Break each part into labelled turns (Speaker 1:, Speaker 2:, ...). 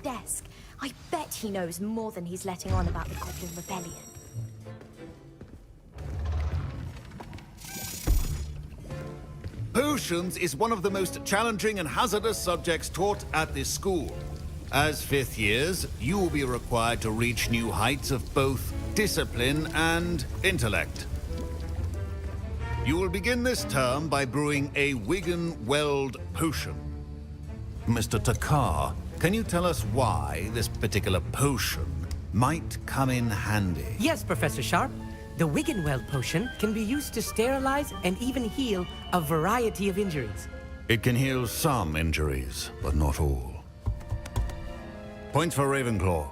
Speaker 1: desk. I bet he knows more than he's letting on about the Goblin Rebellion.
Speaker 2: Potions is one of the most challenging and hazardous subjects taught at this school. As fifth years, you will be required to reach new heights of both discipline and intellect. You will begin this term by brewing a Wigan-Weld potion. Mr. Takar, can you tell us why this particular potion might come in handy?
Speaker 3: Yes, Professor Sharp. The Wigan-Weld potion can be used to sterilize and even heal a variety of injuries.
Speaker 2: It can heal some injuries, but not all. Points for Ravenclaw.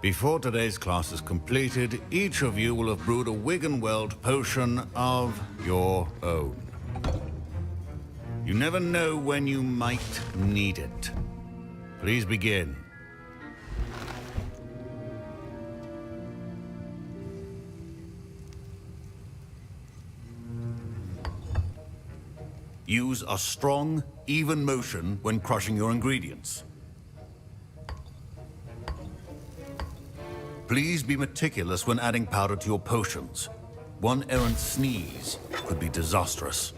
Speaker 2: Before today's class is completed, each of you will have brewed a Wigan-Weld potion of your own. You never know when you might need it. Please begin. Use a strong, even motion when crushing your ingredients. Please be meticulous when adding powder to your potions. One errant sneeze could be disastrous.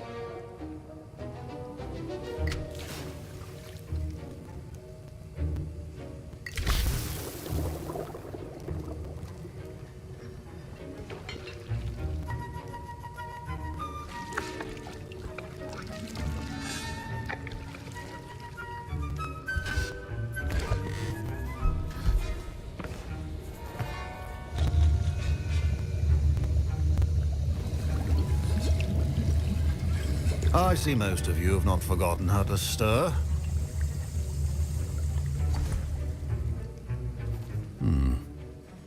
Speaker 2: I see most of you have not forgotten how to stir.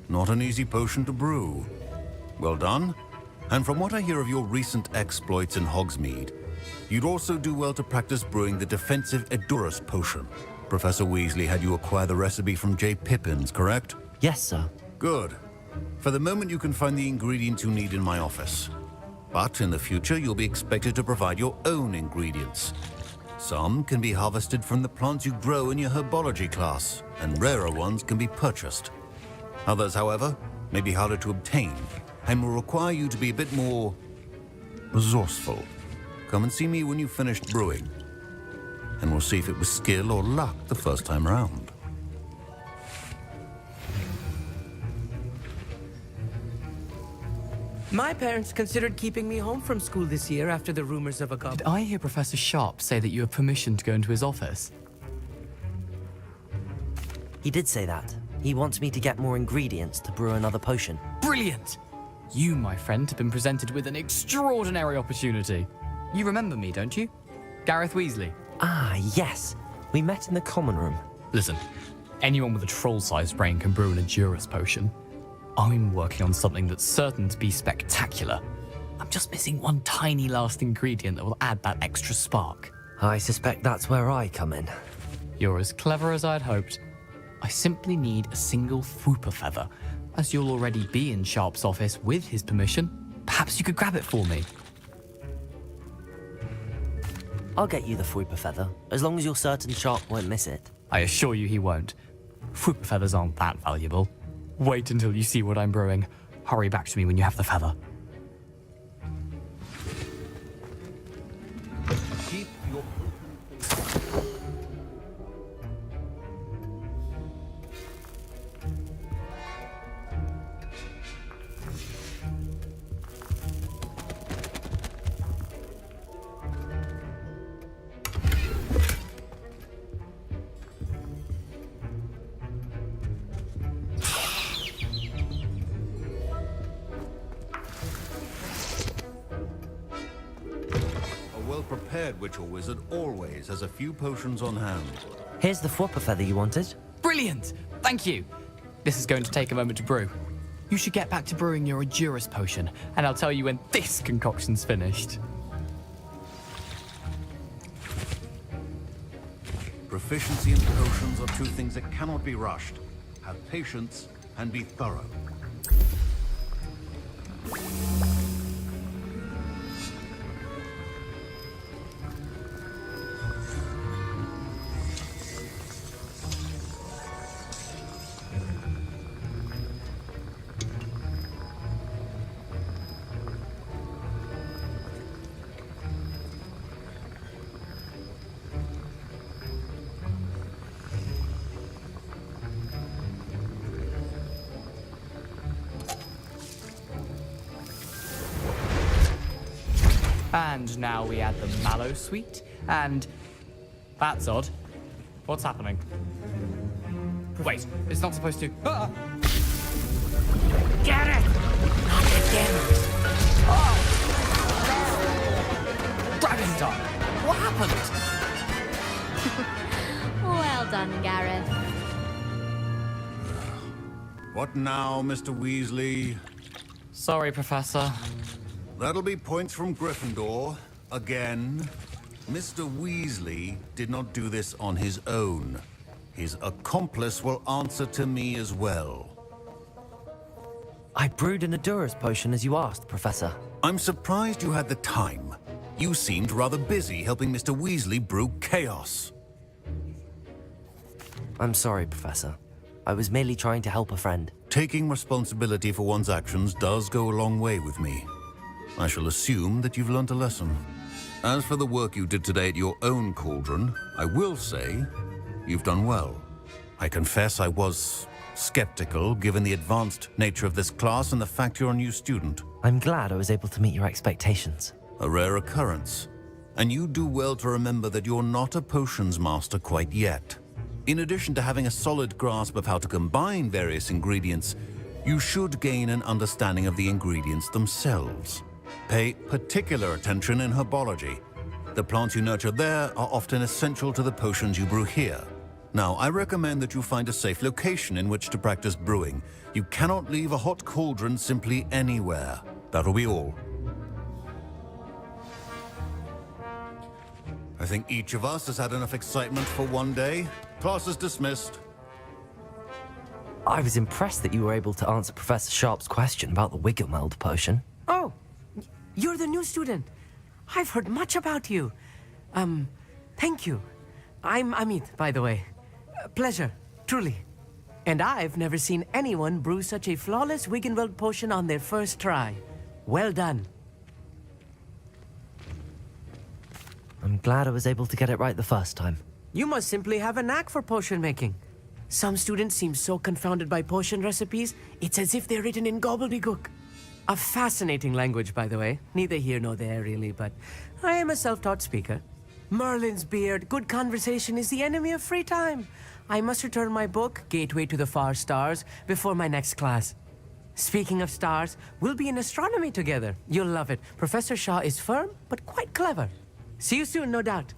Speaker 2: Not an easy potion to brew. Well done. And from what I hear of your recent exploits in Hogsmeade, you'd also do well to practice brewing the defensive Edurus potion. Professor Weasley had you acquire the recipe from J. Pippins, correct?
Speaker 4: Yes, sir.
Speaker 2: Good. For the moment, you can find the ingredients you need in my office. But in the future, you'll be expected to provide your own ingredients. Some can be harvested from the plants you grow in your herbology class, and rarer ones can be purchased. Others, however, may be harder to obtain, and will require you to be a bit more resourceful. Come and see me when you've finished brewing, and we'll see if it was skill or luck the first time round.
Speaker 3: My parents considered keeping me home from school this year after the rumors of a
Speaker 5: Did
Speaker 3: goblin.
Speaker 5: I hear Professor Sharp say that you have permission to go into his office?
Speaker 4: He did say that. He wants me to get more ingredients to brew another potion.
Speaker 5: Brilliant! You, my friend, have been presented with an extraordinary opportunity. You remember me, don't you? Gareth Weasley.
Speaker 4: Ah, yes. We met in the common room.
Speaker 5: Listen, anyone with a troll-sized brain can brew an Edurus potion. I'm working on something that's certain to be spectacular. I'm just missing one tiny last ingredient that will add that extra spark.
Speaker 4: I suspect that's where I come in.
Speaker 5: You're as clever as I'd hoped. I simply need a single Fwooper feather. As you'll already be in Sharp's office with his permission, perhaps you could grab it for me.
Speaker 4: I'll get you the Fwooper feather, as long as you're certain Sharp won't miss it.
Speaker 5: I assure you he won't. Fwooper feathers aren't that valuable. Wait until you see what I'm brewing. Hurry back to me when you have the feather.
Speaker 2: Keep your... Well-prepared witch or wizard always has a few potions on hand.
Speaker 4: Here's the Fwooper feather you wanted.
Speaker 5: Brilliant! Thank you! This is going to take a moment to brew. You should get back to brewing your Edurus potion, and I'll tell you when this concoction's finished.
Speaker 2: Proficiency in potions are two things that cannot be rushed. Have patience and be thorough.
Speaker 5: And now we add the mallow sweet, and that's odd. What's happening? Wait, it's not supposed to. Ah!
Speaker 3: Get it! Not again!
Speaker 5: Oh! Dragon Dog! What happened?
Speaker 1: Well done, Gareth.
Speaker 2: What now, Mr. Weasley?
Speaker 5: Sorry, Professor.
Speaker 2: That'll be points from Gryffindor. Again. Mr. Weasley did not do this on his own. His accomplice will answer to me as well.
Speaker 4: I brewed an Adurus potion as you asked, Professor.
Speaker 2: I'm surprised you had the time. You seemed rather busy helping Mr. Weasley brew chaos.
Speaker 4: I'm sorry, Professor. I was merely trying to help a friend.
Speaker 2: Taking responsibility for one's actions does go a long way with me. I shall assume that you've learnt a lesson. As for the work you did today at your own cauldron, I will say you've done well. I confess I was skeptical given the advanced nature of this class and the fact you're a new student.
Speaker 4: I'm glad I was able to meet your expectations.
Speaker 2: A rare occurrence. And you do well to remember that you're not a potions master quite yet. In addition to having a solid grasp of how to combine various ingredients, you should gain an understanding of the ingredients themselves. Pay particular attention in herbology. The plants you nurture there are often essential to the potions you brew here. Now, I recommend that you find a safe location in which to practice brewing. You cannot leave a hot cauldron simply anywhere. That'll be all. I think each of us has had enough excitement for one day. Class is dismissed.
Speaker 4: I was impressed that you were able to answer Professor Sharp's question about the Wiggenweld potion.
Speaker 3: Oh, you're the new student. I've heard much about you. Thank you. I'm Amit, by the way. Pleasure, truly. And I've never seen anyone brew such a flawless Wiggenweld potion on their first try. Well done.
Speaker 4: I'm glad I was able to get it right the first time.
Speaker 3: You must simply have a knack for potion making. Some students seem so confounded by potion recipes, it's as if they're written in gobbledygook. A fascinating language, by the way. Neither here nor there, really, but I am a self-taught speaker. Merlin's beard, good conversation is the enemy of free time. I must return my book, Gateway to the Far Stars, before my next class. Speaking of stars, we'll be in astronomy together. You'll love it. Professor Shaw is firm, but quite clever. See you soon, no doubt.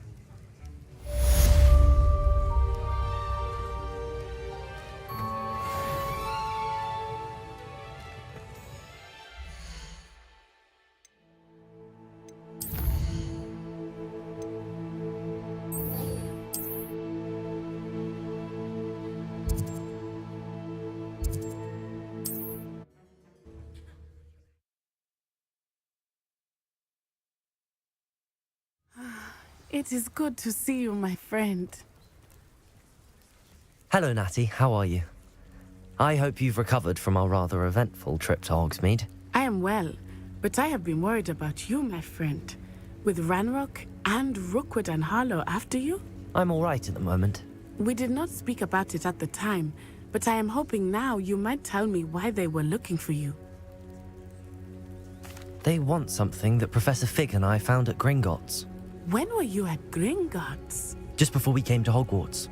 Speaker 6: It is good to see you, my friend.
Speaker 4: Hello, Natty. How are you? I hope you've recovered from our rather eventful trip to Hogsmeade.
Speaker 6: I am well, but I have been worried about you, my friend. With Ranrock and Rookwood and Harlow after you?
Speaker 4: I'm all right at the moment.
Speaker 6: We did not speak about it at the time, but I am hoping now you might tell me why they were looking for you.
Speaker 4: They want something that Professor Fig and I found at Gringotts.
Speaker 6: When were you at Gringotts?
Speaker 4: Just before we came to Hogwarts.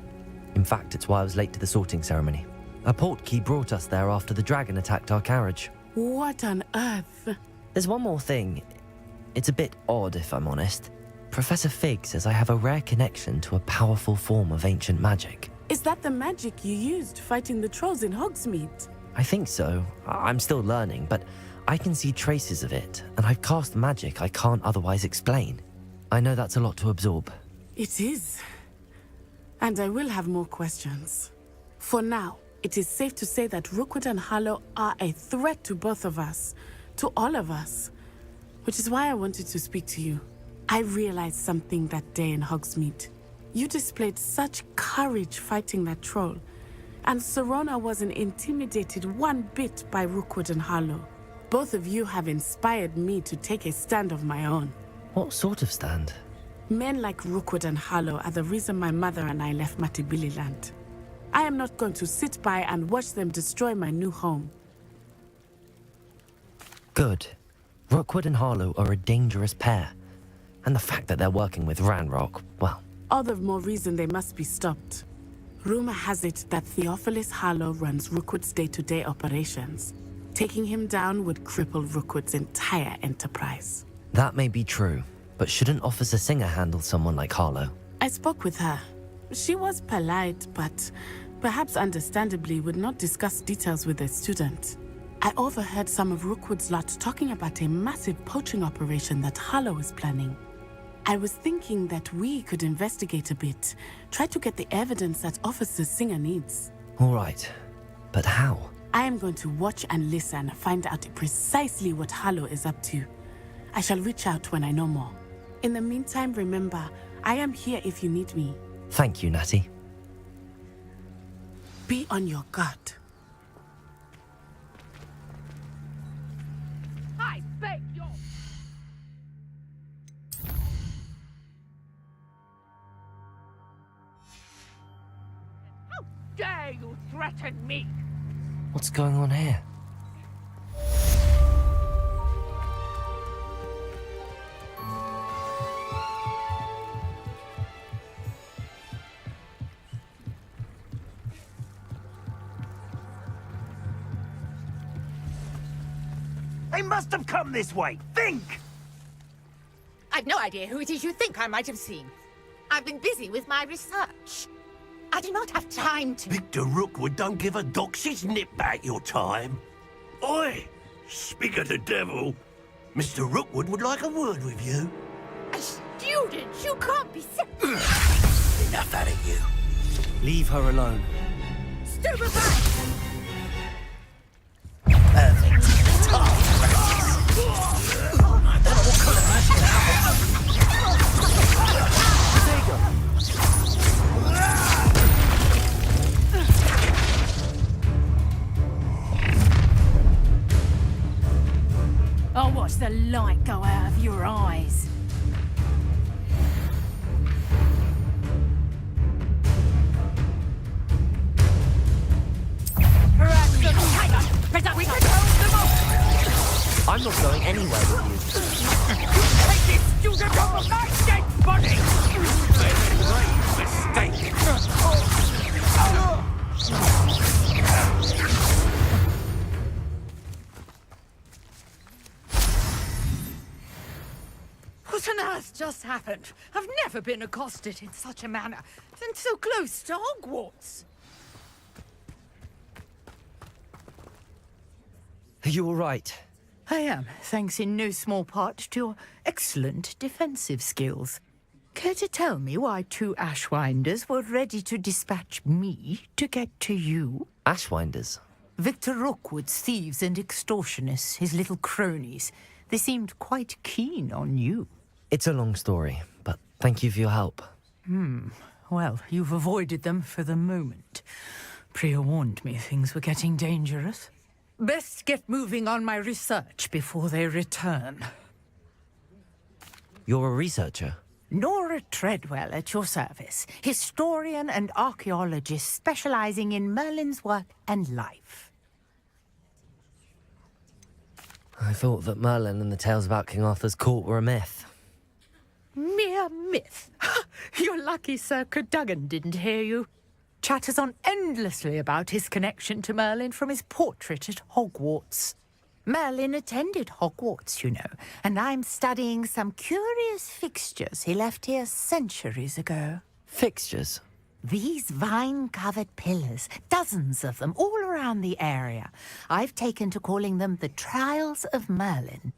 Speaker 4: In fact, it's why I was late to the sorting ceremony. A portkey brought us there after the dragon attacked our carriage.
Speaker 6: What on earth?
Speaker 4: There's one more thing. It's a bit odd, if I'm honest. Professor Fig says I have a rare connection to a powerful form of ancient magic.
Speaker 6: Is that the magic you used fighting the trolls in Hogsmeade?
Speaker 4: I think so. I'm still learning, but I can see traces of it, and I've cast magic I can't otherwise explain. I know that's a lot to absorb.
Speaker 6: It is. And I will have more questions. For now, it is safe to say that Rookwood and Harlow are a threat to both of us. To all of us. Which is why I wanted to speak to you. I realized something that day in Hogsmeade. You displayed such courage fighting that troll. And Serona wasn't intimidated one bit by Rookwood and Harlow. Both of you have inspired me to take a stand of my own.
Speaker 4: What sort of stand?
Speaker 6: Men like Rookwood and Harlow are the reason my mother and I left Matibili I am not going to sit by and watch them destroy my new home.
Speaker 4: Good. Rookwood and Harlow are a dangerous pair, And the fact that they're working with Ranrock, well,
Speaker 6: All the more reason they must be stopped. Rumor has it that Theophilus Harlow runs Rookwood's day-to-day operations. Taking him down would cripple Rookwood's entire enterprise.
Speaker 4: that may be true. But shouldn't Officer Singer handle someone like Harlow?
Speaker 6: I spoke with her. She was polite, but perhaps understandably would not discuss details with a student. I overheard some of Rookwood's lot talking about a massive poaching operation that Harlow is planning. I was thinking that we could investigate a bit, try to get the evidence that Officer Singer needs.
Speaker 4: All right. But how?
Speaker 6: I am going to watch and listen, find out precisely what Harlow is up to. I shall reach out when I know more. In the meantime, remember, I am here if you need me.
Speaker 4: Thank you, Natty.
Speaker 6: Be on your guard.
Speaker 7: I beg your... How dare you threaten me?
Speaker 4: What's going on here?
Speaker 8: They must have come this way. Think!
Speaker 7: I've no idea who it is you think I might have seen. I've been busy with my research. I do not have time to...
Speaker 8: Victor Rookwood don't give a doxy's nip back your time. Oi! Speak of the devil. Mr. Rookwood would like a word with you.
Speaker 7: A student? You can't be so...
Speaker 8: Enough out of you.
Speaker 3: Leave her alone.
Speaker 7: Stupefy!
Speaker 1: I'll watch the light go out of your eyes.
Speaker 7: We can hold them off!
Speaker 4: I'm not going anywhere with you.
Speaker 7: Take this student off of my dead body!
Speaker 8: Mistake.
Speaker 7: What on earth just happened? I've never been accosted in such a manner, and so close to Hogwarts.
Speaker 4: Are you all right?
Speaker 7: I am, thanks in no small part to your excellent defensive skills. Care to tell me why two Ashwinders were ready to dispatch me to get to you?
Speaker 4: Ashwinders?
Speaker 7: Victor Rookwood's thieves and extortionists, his little cronies. They seemed quite keen on you.
Speaker 4: It's a long story, but thank you for your help.
Speaker 7: Well, you've avoided them for the moment. Priya warned me things were getting dangerous. Best get moving on my research before they return.
Speaker 4: You're a researcher?
Speaker 7: Nora Treadwell at your service, historian and archaeologist specializing in Merlin's work and life.
Speaker 4: I thought that Merlin and the tales about King Arthur's court were a myth.
Speaker 7: Mere myth. You're lucky Sir Cadogan didn't hear you. Chatters on endlessly about his connection to Merlin from his portrait at Hogwarts. Merlin attended Hogwarts, you know, and I'm studying some curious fixtures he left here centuries ago.
Speaker 4: Fixtures?
Speaker 7: These vine-covered pillars, dozens of them, all around the area. I've taken to calling them the Trials of Merlin.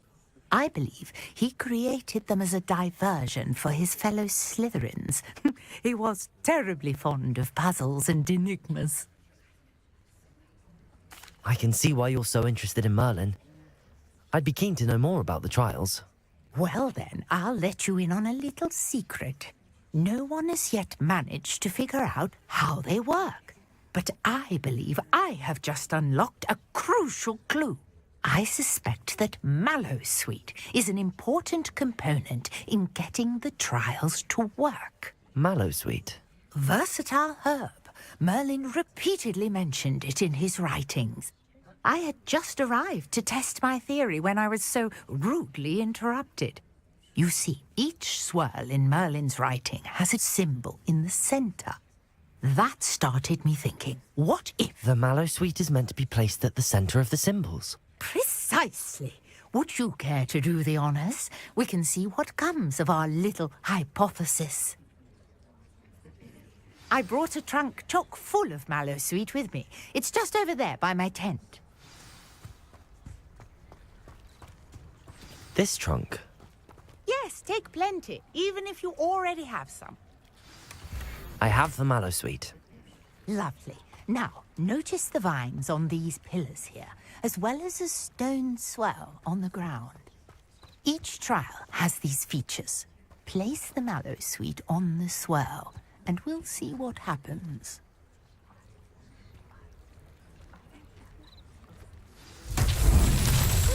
Speaker 7: I believe he created them as a diversion for his fellow Slytherins. He was terribly fond of puzzles and enigmas.
Speaker 4: I can see why you're so interested in Merlin. I'd be keen to know more about the trials.
Speaker 7: Well then, I'll let you in on a little secret. No one has yet managed to figure out how they work. But I believe I have just unlocked a crucial clue. I suspect that Mallowsweet is an important component in getting the trials to work.
Speaker 4: Mallowsweet?
Speaker 7: Versatile herb. Merlin repeatedly mentioned it in his writings. I had just arrived to test my theory when I was so rudely interrupted. You see, each swirl in Merlin's writing has a symbol in the center. That started me thinking, what if...
Speaker 4: The mallow sweet is meant to be placed at the center of the symbols.
Speaker 7: Precisely. Would you care to do the honors? We can see what comes of our little hypothesis. I brought a trunk chock full of mallow sweet with me. It's just over there by my tent.
Speaker 4: This trunk?
Speaker 7: Yes, take plenty, even if you already have some.
Speaker 4: I have the mallow sweet.
Speaker 7: Lovely. Now, notice the vines on these pillars here, as well as a stone swell on the ground. Each trial has these features. Place the mallow sweet on the swell, and we'll see what happens.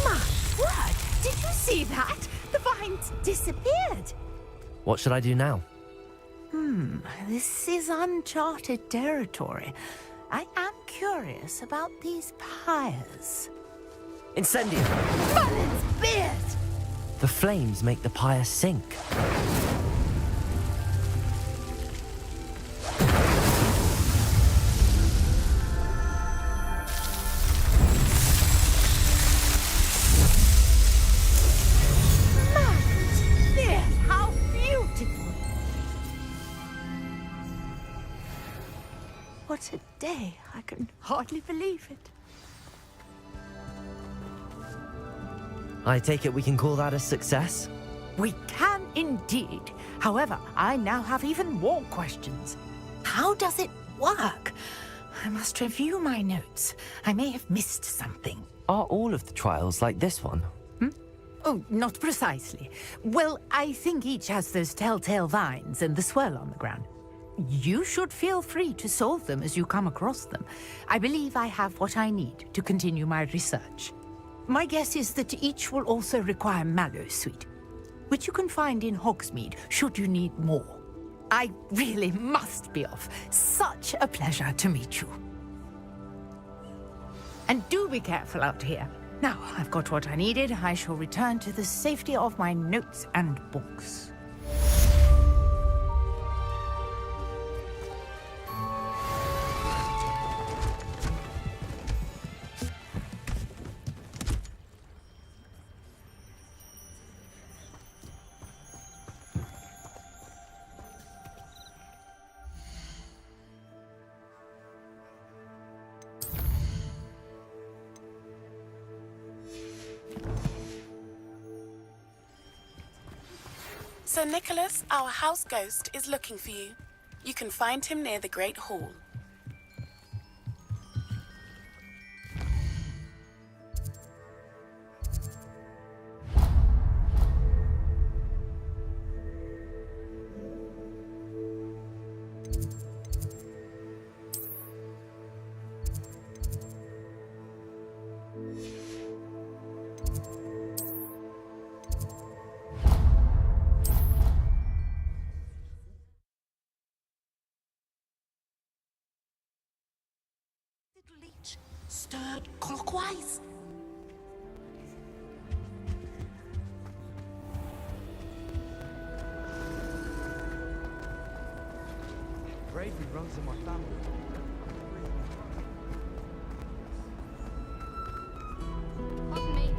Speaker 7: My word! Did you see that? The vines disappeared.
Speaker 4: What should I do now?
Speaker 7: This is uncharted territory. I am curious about these pyres.
Speaker 3: Incendio!
Speaker 7: Merlin's beard!
Speaker 4: The flames make the pyre sink.
Speaker 7: Merlin's beard! How beautiful! What a day. I can hardly believe it.
Speaker 4: I take it we can call that a success?
Speaker 7: We can indeed. However, I now have even more questions. How does it work? I must review my notes. I may have missed something.
Speaker 4: Are all of the trials like this one?
Speaker 7: Oh, not precisely. Well, I think each has those telltale vines and the swirl on the ground. You should feel free to solve them as you come across them. I believe I have what I need to continue my research. My guess is that each will also require mallow sweet, which you can find in Hogsmeade should you need more. I really must be off. Such a pleasure to meet you. And do be careful out here. Now, I've got what I needed. I shall return to the safety of my notes and books.
Speaker 6: Sir Nicholas, our house ghost, is looking for you. You can find him near the Great Hall.
Speaker 7: Leech stirred clockwise.
Speaker 9: Bravery runs in my family.
Speaker 10: Pardon me.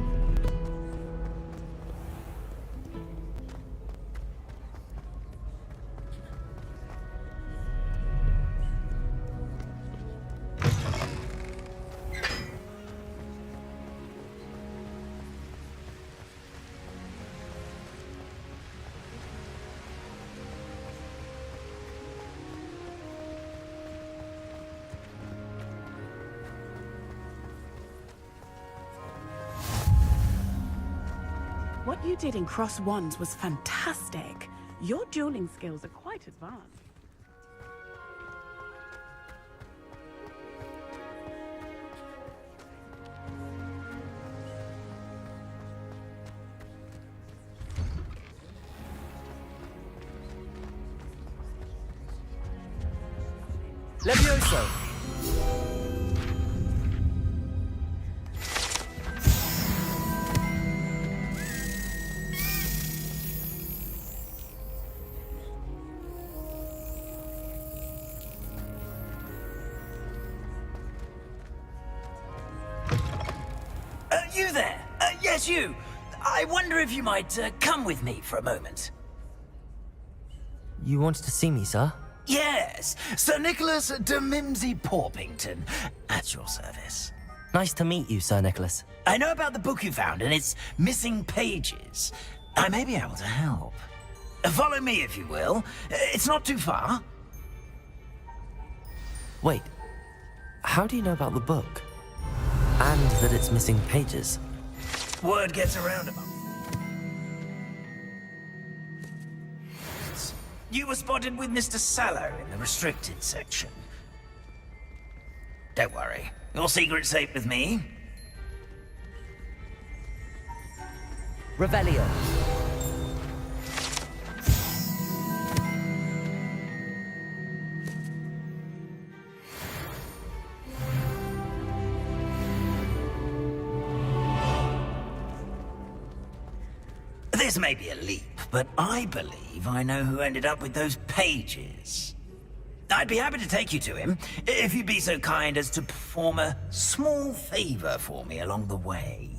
Speaker 6: What you did in Cross Wands was fantastic. Your dueling skills are quite advanced.
Speaker 3: Levioso!
Speaker 11: You there. Yes, you. I wonder if you might come with me for a moment.
Speaker 4: You wanted to see me, sir?
Speaker 11: Yes, Sir Nicholas de Mimsy Porpington, at your service.
Speaker 4: Nice to meet you, Sir Nicholas.
Speaker 11: I know about the book you found and its missing pages. I may be able to help. Follow me, if you will. It's not too far.
Speaker 4: Wait, how do you know about the book? And that it's missing pages?
Speaker 11: Word gets around about. You were spotted with Mr. Sallow in the restricted section. Don't worry, your secret's safe with me.
Speaker 4: Revelio.
Speaker 11: This may be a leap, but I believe I know who ended up with those pages. I'd be happy to take you to him, if you'd be so kind as to perform a small favor for me along the way.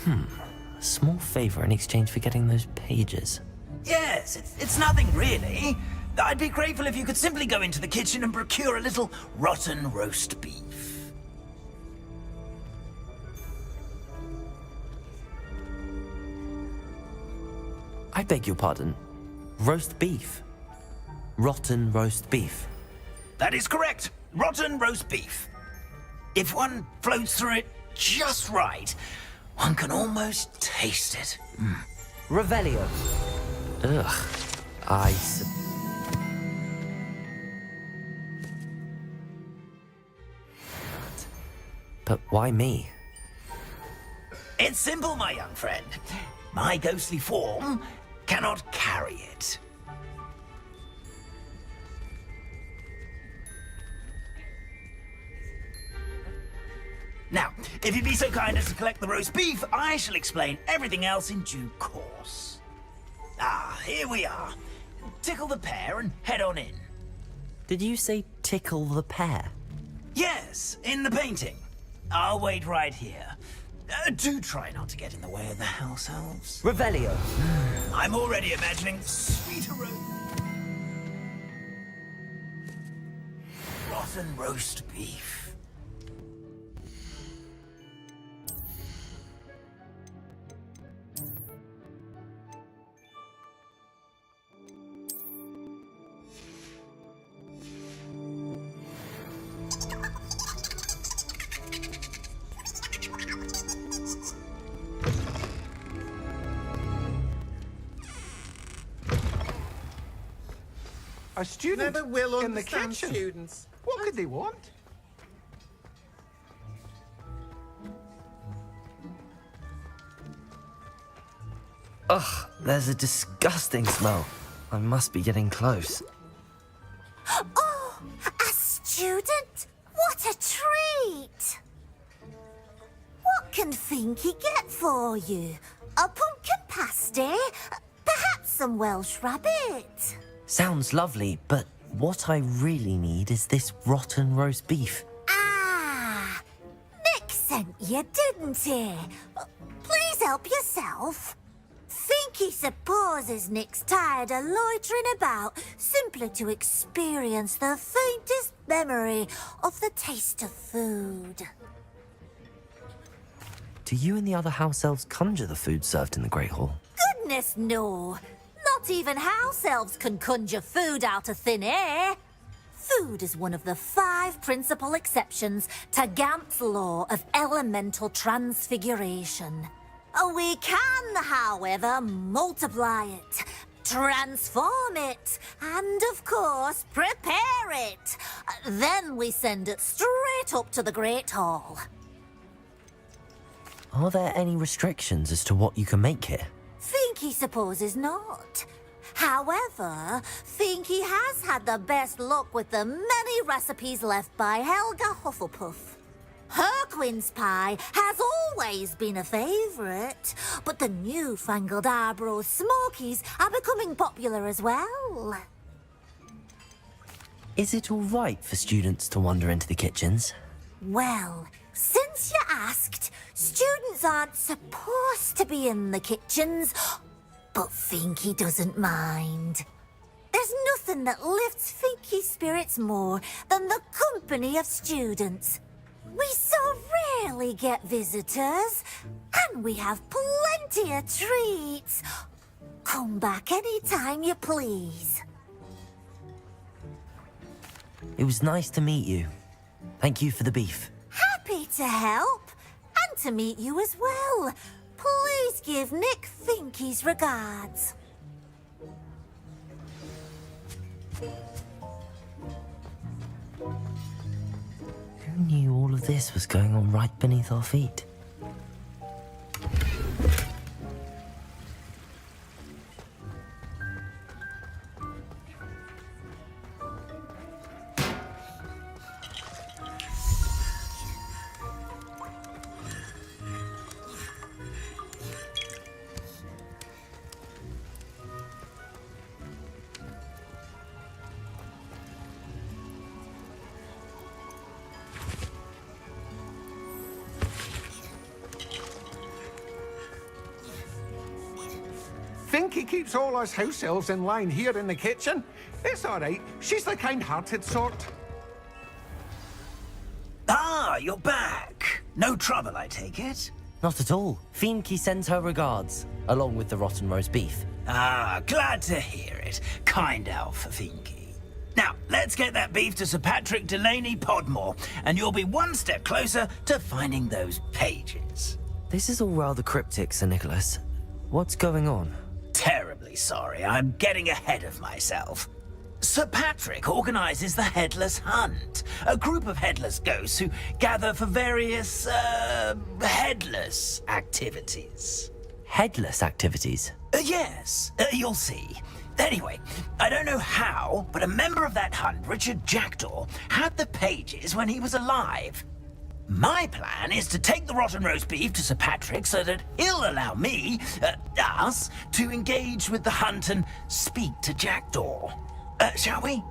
Speaker 4: A small favor in exchange for getting those pages.
Speaker 11: Yes, it's nothing really. I'd be grateful if you could simply go into the kitchen and procure a little rotten roast beef.
Speaker 4: I beg your pardon. Roast beef. Rotten roast beef.
Speaker 11: That is correct. Rotten roast beef. If one floats through it just right, one can almost taste it.
Speaker 4: Revelio. Ugh. But why me?
Speaker 11: It's simple, my young friend. My ghostly form cannot carry it. Now, if you'd be so kind as to collect the roast beef, I shall explain everything else in due course. Ah, here we are. Tickle the pear and head on in.
Speaker 4: Did you say tickle the pear?
Speaker 11: Yes, in the painting. I'll wait right here. Do try not to get in the way of the house elves.
Speaker 4: Revelio.
Speaker 11: I'm already imagining sweet aroma. Rotten roast beef.
Speaker 9: A student
Speaker 12: Never will
Speaker 9: in the
Speaker 12: understand
Speaker 9: kitchen.
Speaker 12: students.
Speaker 9: What could they want?
Speaker 4: Ugh, there's a disgusting smell. I must be getting close.
Speaker 13: Oh, a student? What a treat! What can Finky get for you? A pumpkin pasty? Perhaps some Welsh rabbit?
Speaker 4: Sounds lovely, but what I really need is this rotten roast beef.
Speaker 13: Ah, Nick sent you, didn't he? Please help yourself. Finky supposes Nick's tired of loitering about simply to experience the faintest memory of the taste of food.
Speaker 4: Do you and the other house elves conjure the food served in the Great Hall?
Speaker 13: Goodness, no. Not even house elves can conjure food out of thin air. Food is one of the 5 principal exceptions to Gant's law of elemental transfiguration. We can, however, multiply it, transform it, and, of course, prepare it. Then we send it straight up to the Great Hall.
Speaker 4: Are there any restrictions as to what you can make here?
Speaker 13: Finky supposes not. However, Finky has had the best luck with the many recipes left by Helga Hufflepuff. Her quince pie has always been a favourite, but the newfangled Arbroath Smokies are becoming popular as well.
Speaker 4: Is it all right for students to wander into the kitchens?
Speaker 13: Well, since you asked, students aren't supposed to be in the kitchens, but Finky doesn't mind. There's nothing that lifts Finky's spirits more than the company of students. We so rarely get visitors, and we have plenty of treats. Come back anytime you please.
Speaker 4: It was nice to meet you. Thank you for the beef.
Speaker 13: Happy to help, and to meet you as well. Please give Nick Finky's regards.
Speaker 4: Who knew all of this was going on right beneath our feet?
Speaker 9: Finky keeps all us house elves in line here in the kitchen. It's all right. She's the kind-hearted sort.
Speaker 11: Ah, you're back. No trouble, I take it?
Speaker 4: Not at all. Finky sends her regards, along with the rotten roast beef.
Speaker 11: Ah, glad to hear it. Kind elf, Finky. Now, let's get that beef to Sir Patrick Delaney Podmore, and you'll be one step closer to finding those pages.
Speaker 4: This is all rather cryptic, Sir Nicholas. What's going on?
Speaker 11: Terribly sorry, I'm getting ahead of myself. Sir Patrick organizes the Headless Hunt, a group of headless ghosts who gather for various, headless activities.
Speaker 4: Headless activities?
Speaker 11: Yes, you'll see. Anyway, I don't know how, but a member of that hunt, Richard Jackdaw, had the pages when he was alive. My plan is to take the rotten roast beef to Sir Patrick so that he'll allow me, us, to engage with the hunt and speak to Jackdaw. Shall we?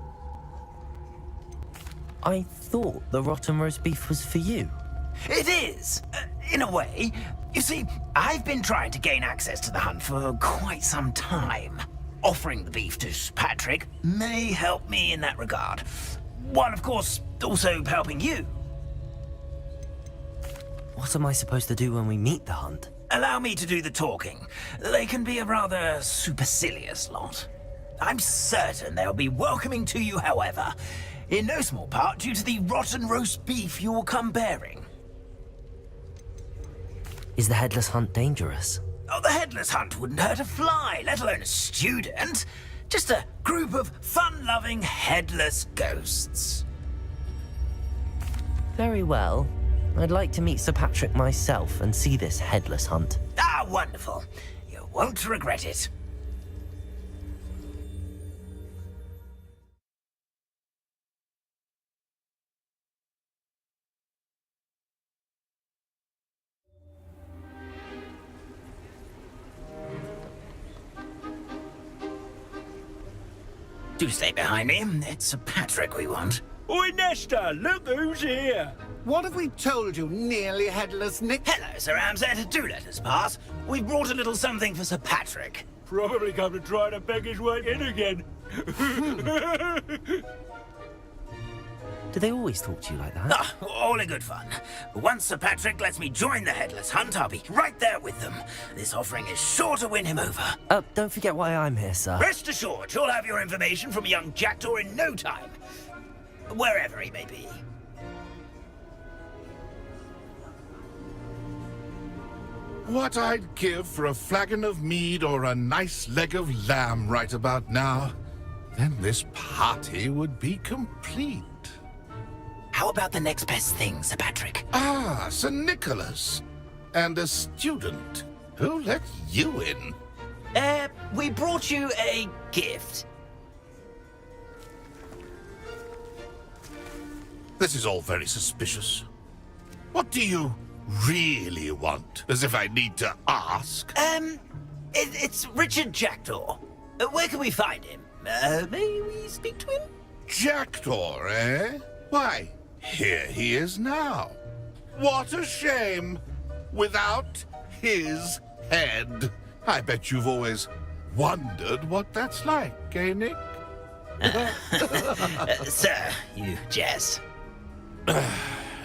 Speaker 4: I thought the rotten roast beef was for you.
Speaker 11: It is, in a way. You see, I've been trying to gain access to the hunt for quite some time. Offering the beef to Sir Patrick may help me in that regard. While, of course, also helping you.
Speaker 4: What am I supposed to do when we meet the hunt?
Speaker 11: Allow me to do the talking. They can be a rather supercilious lot. I'm certain they'll be welcoming to you, however, in no small part due to the rotten roast beef you will come bearing.
Speaker 4: Is the headless hunt dangerous?
Speaker 11: Oh, the headless hunt wouldn't hurt a fly, let alone a student. Just a group of fun-loving headless ghosts.
Speaker 4: Very well. I'd like to meet Sir Patrick myself and see this headless hunt.
Speaker 11: Ah, wonderful. You won't regret it. Do stay behind me. It's Sir Patrick we want.
Speaker 12: Oi, Nesta, look who's here.
Speaker 9: What have we told you, nearly headless Nick?
Speaker 11: Hello, Sir Ramsay. Do let us pass. We've brought a little something for Sir Patrick.
Speaker 12: Probably come to try to beg his way in again.
Speaker 4: Do they always talk to you like that?
Speaker 11: Ah, all in good fun. Once Sir Patrick lets me join the Headless Hunt, I'll be right there with them. This offering is sure to win him over.
Speaker 4: Don't forget why I'm here, sir.
Speaker 11: Rest assured, you'll have your information from young Jackdaw in no time. Wherever he may be.
Speaker 14: What I'd give for a flagon of mead or a nice leg of lamb right about now. Then this party would be complete.
Speaker 11: How about the next best thing, Sir Patrick?
Speaker 14: Ah, Sir Nicholas. And a student. Who let you in?
Speaker 11: We brought you a gift.
Speaker 14: This is all very suspicious. What do you really want? As if I need to ask.
Speaker 11: It's Richard Jackdaw. Where can we find him? May we speak to him?
Speaker 14: Jackdaw, eh? Why, here he is now. What a shame! Without his head. I bet you've always wondered what that's like, eh, Nick?
Speaker 11: Sir, you jest.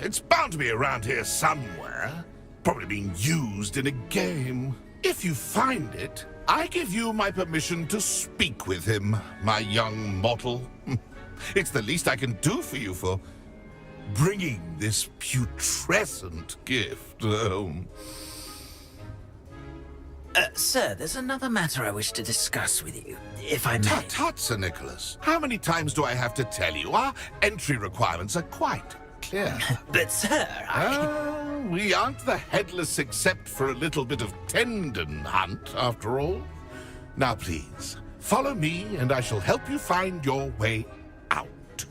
Speaker 14: It's bound to be around here somewhere. Probably being used in a game. If you find it, I give you my permission to speak with him, my young mortal. It's the least I can do for you for bringing this putrescent gift home.
Speaker 11: Sir, there's another matter I wish to discuss with you, if I may.
Speaker 14: Tut, Sir Nicholas. How many times do I have to tell you? Our entry requirements are quite clear.
Speaker 11: But, sir,
Speaker 14: we aren't the headless except for a little bit of tendon hunt, after all. Now, please, follow me, and I shall help you find your way out.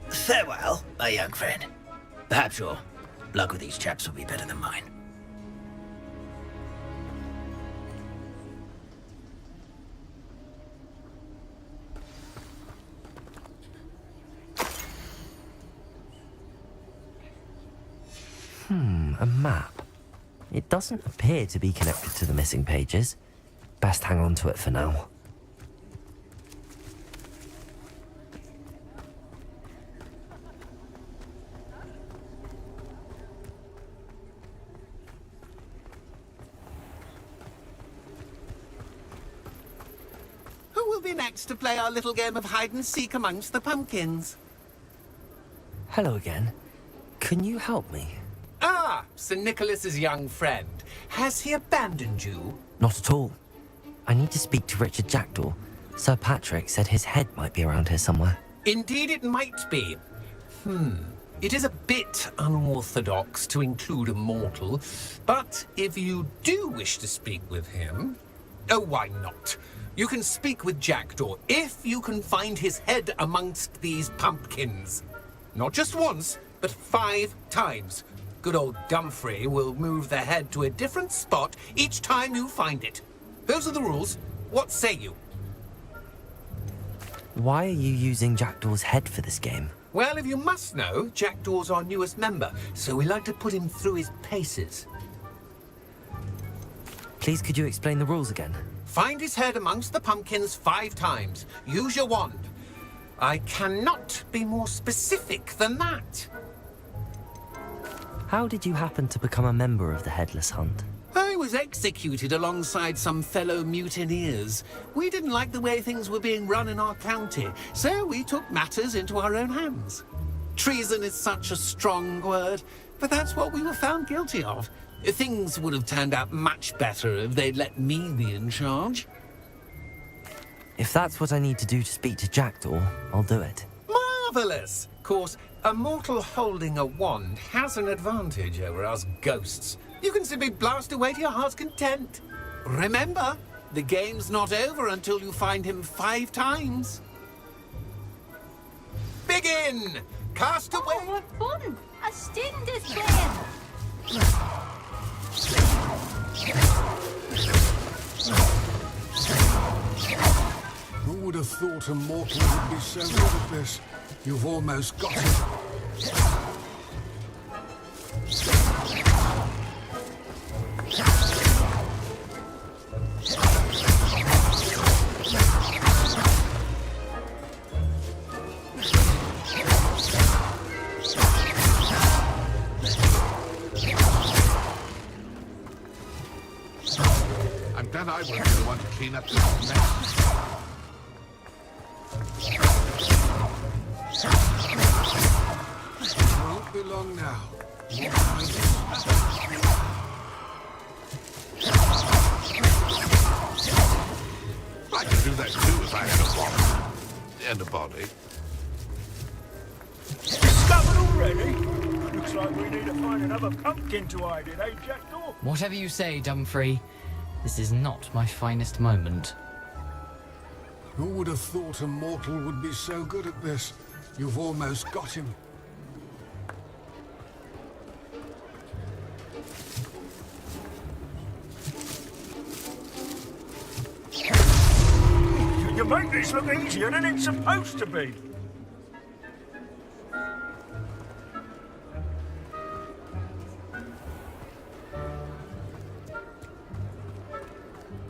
Speaker 11: Farewell, my young friend. Perhaps your luck with these chaps will be better than mine.
Speaker 4: A map. It doesn't appear to be connected to the missing pages. Best hang on to it for now.
Speaker 3: Who will be next to play our little game of hide and seek amongst the pumpkins?
Speaker 4: Hello again. Can you help me?
Speaker 3: Ah, Sir Nicholas's young friend. Has he abandoned you?
Speaker 4: Not at all. I need to speak to Richard Jackdaw. Sir Patrick said his head might be around here somewhere.
Speaker 3: Indeed it might be. It is a bit unorthodox to include a mortal, but if you do wish to speak with him... Oh, why not? You can speak with Jackdaw if you can find his head amongst these pumpkins. Not just once, but 5 times. Good old Dumfrey will move the head to a different spot each time you find it. Those are the rules. What say you?
Speaker 4: Why are you using Jackdaw's head for this game?
Speaker 3: Well, if you must know, Jackdaw's our newest member, so we like to put him through his paces.
Speaker 4: Please, could you explain the rules again?
Speaker 3: Find his head amongst the pumpkins 5 times. Use your wand. I cannot be more specific than that.
Speaker 4: How did you happen to become a member of the Headless Hunt?
Speaker 3: I was executed alongside some fellow mutineers. We didn't like the way things were being run in our county, so we took matters into our own hands. Treason is such a strong word, but that's what we were found guilty of. Things would have turned out much better if they'd let me be in charge.
Speaker 4: If that's what I need to do to speak to Jackdaw, I'll do it.
Speaker 3: Marvellous! Of course, a mortal holding a wand has an advantage over us ghosts. You can simply blast away to your heart's content. Remember, the game's not over until you find him 5 times. Begin! Cast away!
Speaker 10: Oh, what fun! A student is playing!
Speaker 9: Who would have thought a mortal would be so good at this? You've almost got it.
Speaker 14: I'm glad I won't be the one to clean up this mess.
Speaker 9: Won't be long now.
Speaker 14: I could do that too if I had a wand and a body.
Speaker 12: Discovered already? Looks like we need to find another pumpkin to hide in, eh, Jackdaw?
Speaker 5: Whatever you say, Dumfrey. This is not my finest moment.
Speaker 9: Who would have thought a mortal would be so good at this? You've almost got him.
Speaker 12: You make this look easier than it's supposed to be.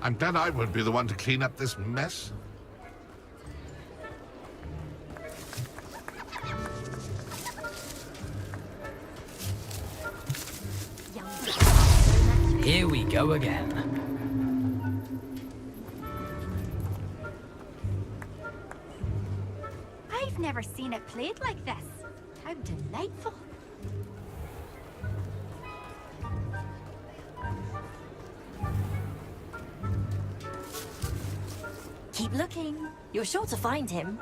Speaker 14: I'm glad I won't be the one to clean up this mess.
Speaker 5: Here we go again.
Speaker 10: I've never seen it played like this. How delightful.
Speaker 13: Keep looking. You're sure to find him.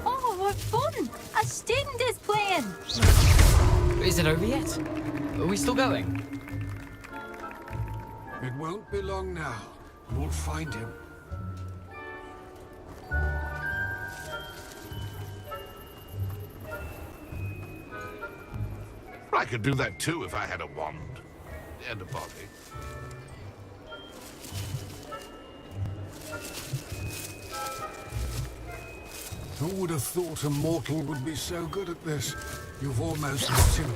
Speaker 10: Oh, what fun! A student is playing.
Speaker 5: Is it over yet? Are we still going?
Speaker 9: It won't be long now. We'll find him.
Speaker 14: I could do that too if I had a wand and a body.
Speaker 9: Who would have thought a mortal would be so good at this? You've almost got him.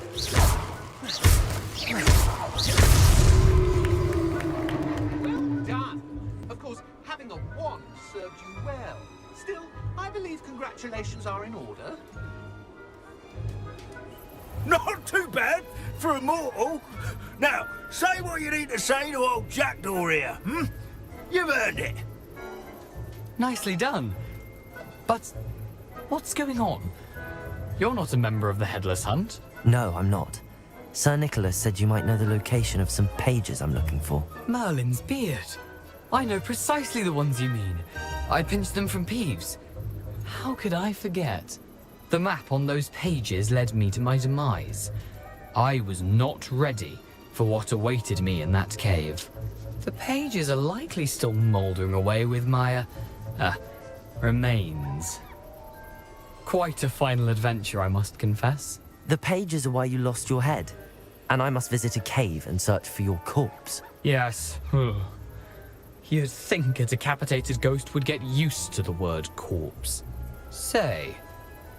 Speaker 3: Well done. Of course, having a wand served you well. Still, I believe congratulations are in order.
Speaker 12: Not too bad for a mortal. Now, say what you need to say to old Jackdaw here, hmm? You've earned it.
Speaker 5: Nicely done. But what's going on? You're not a member of the Headless Hunt.
Speaker 4: No, I'm not. Sir Nicholas said you might know the location of some pages I'm looking for.
Speaker 5: Merlin's beard. I know precisely the ones you mean. I pinched them from Peeves. How could I forget? The map on those pages led me to my demise. I was not ready for what awaited me in that cave. The pages are likely still mouldering away with my, remains. Quite a final adventure, I must confess.
Speaker 4: The pages are why you lost your head, and I must visit a cave and search for your corpse.
Speaker 5: Yes. You'd think a decapitated ghost would get used to the word corpse. Say,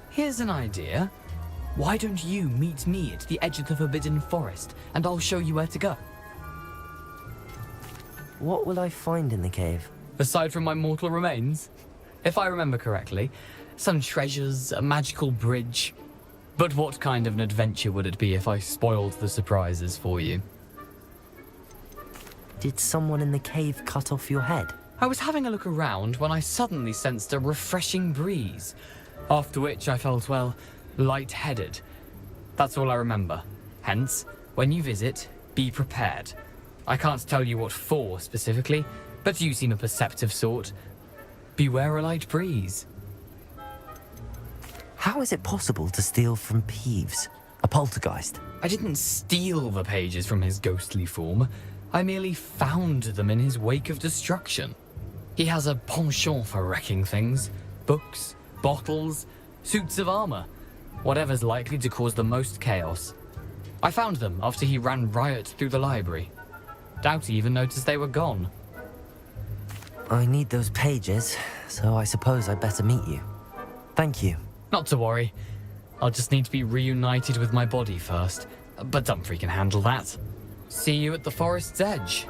Speaker 5: here's an idea. Why don't you meet me at the edge of the Forbidden Forest, and I'll show you where to go?
Speaker 4: What will I find in the cave?
Speaker 5: Aside from my mortal remains? If I remember correctly, some treasures, a magical bridge. But what kind of an adventure would it be if I spoiled the surprises for you?
Speaker 4: Did someone in the cave cut off your head?
Speaker 5: I was having a look around when I suddenly sensed a refreshing breeze, after which I felt, well, lightheaded. That's all I remember. Hence, when you visit, be prepared. I can't tell you what for specifically, but you seem a perceptive sort. Beware a light breeze.
Speaker 4: How is it possible to steal from Peeves, a poltergeist?
Speaker 5: I didn't steal the pages from his ghostly form. I merely found them in his wake of destruction. He has a penchant for wrecking things. Books, bottles, suits of armor. Whatever's likely to cause the most chaos. I found them after he ran riot through the library. Doubt he even noticed they were gone.
Speaker 4: I need those pages, so I suppose I'd better meet you. Thank you.
Speaker 5: Not to worry. I'll just need to be reunited with my body first. But Dumfries can handle that. See you at the forest's edge.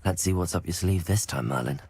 Speaker 4: Let's see what's up your sleeve this time, Merlin.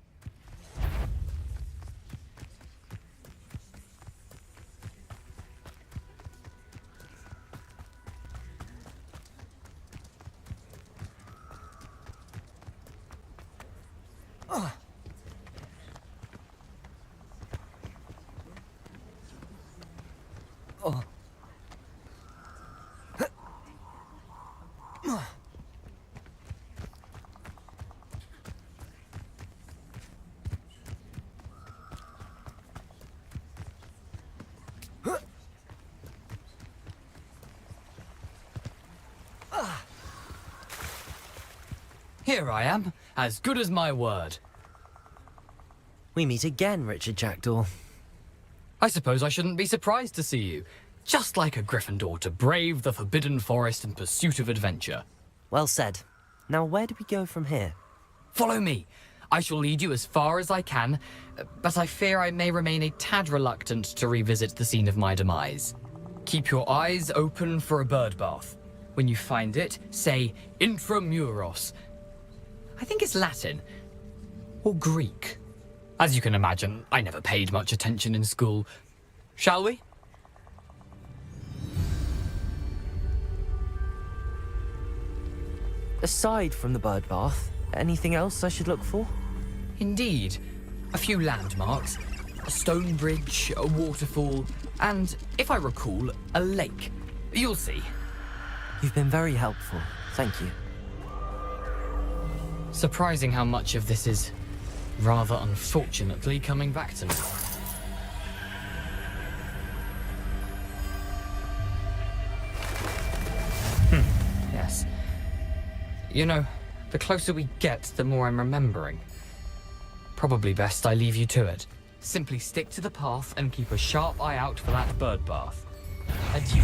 Speaker 5: Here I am, as good as my word.
Speaker 4: We meet again, Richard Jackdaw.
Speaker 5: I suppose I shouldn't be surprised to see you. Just like a Gryffindor to brave the Forbidden Forest in pursuit of adventure.
Speaker 4: Well said. Now where do we go from here?
Speaker 5: Follow me. I shall lead you as far as I can, but I fear I may remain a tad reluctant to revisit the scene of my demise. Keep your eyes open for a bird bath. When you find it, say Intramuros. I think it's Latin. Or Greek. As you can imagine, I never paid much attention in school. Shall we?
Speaker 4: Aside from the bird bath, anything else I should look for?
Speaker 5: Indeed. A few landmarks. A stone bridge, a waterfall, and, if I recall, a lake. You'll see.
Speaker 4: You've been very helpful. Thank you.
Speaker 5: Surprising how much of this is, rather unfortunately, coming back to me. Yes. You know, the closer we get, the more I'm remembering. Probably best I leave you to it. Simply stick to the path and keep a sharp eye out for that bird bath. Adieu.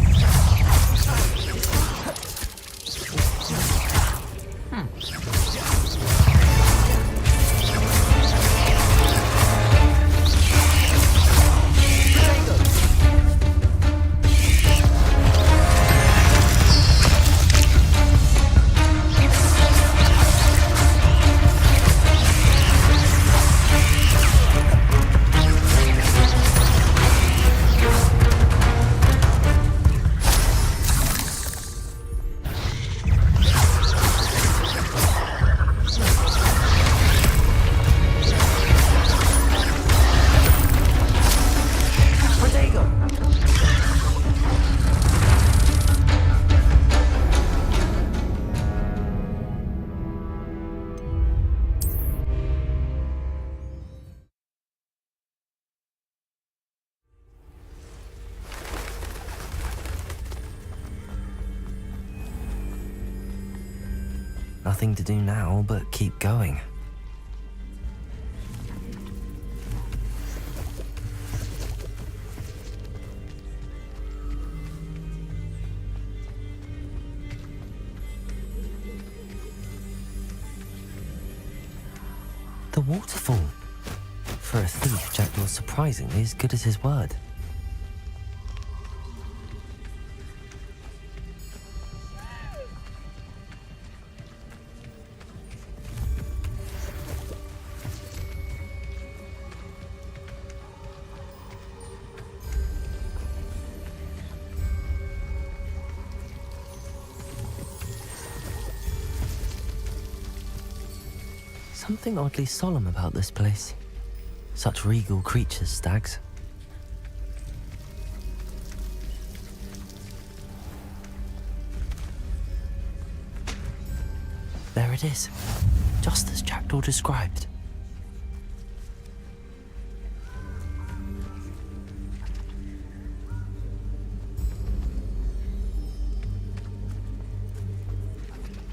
Speaker 4: Nothing to do now but keep going. The waterfall. For a thief, Jackdaw's surprisingly as good as his word. Something oddly solemn about this place. Such regal creatures, stags. There it is, just as Jackdaw described.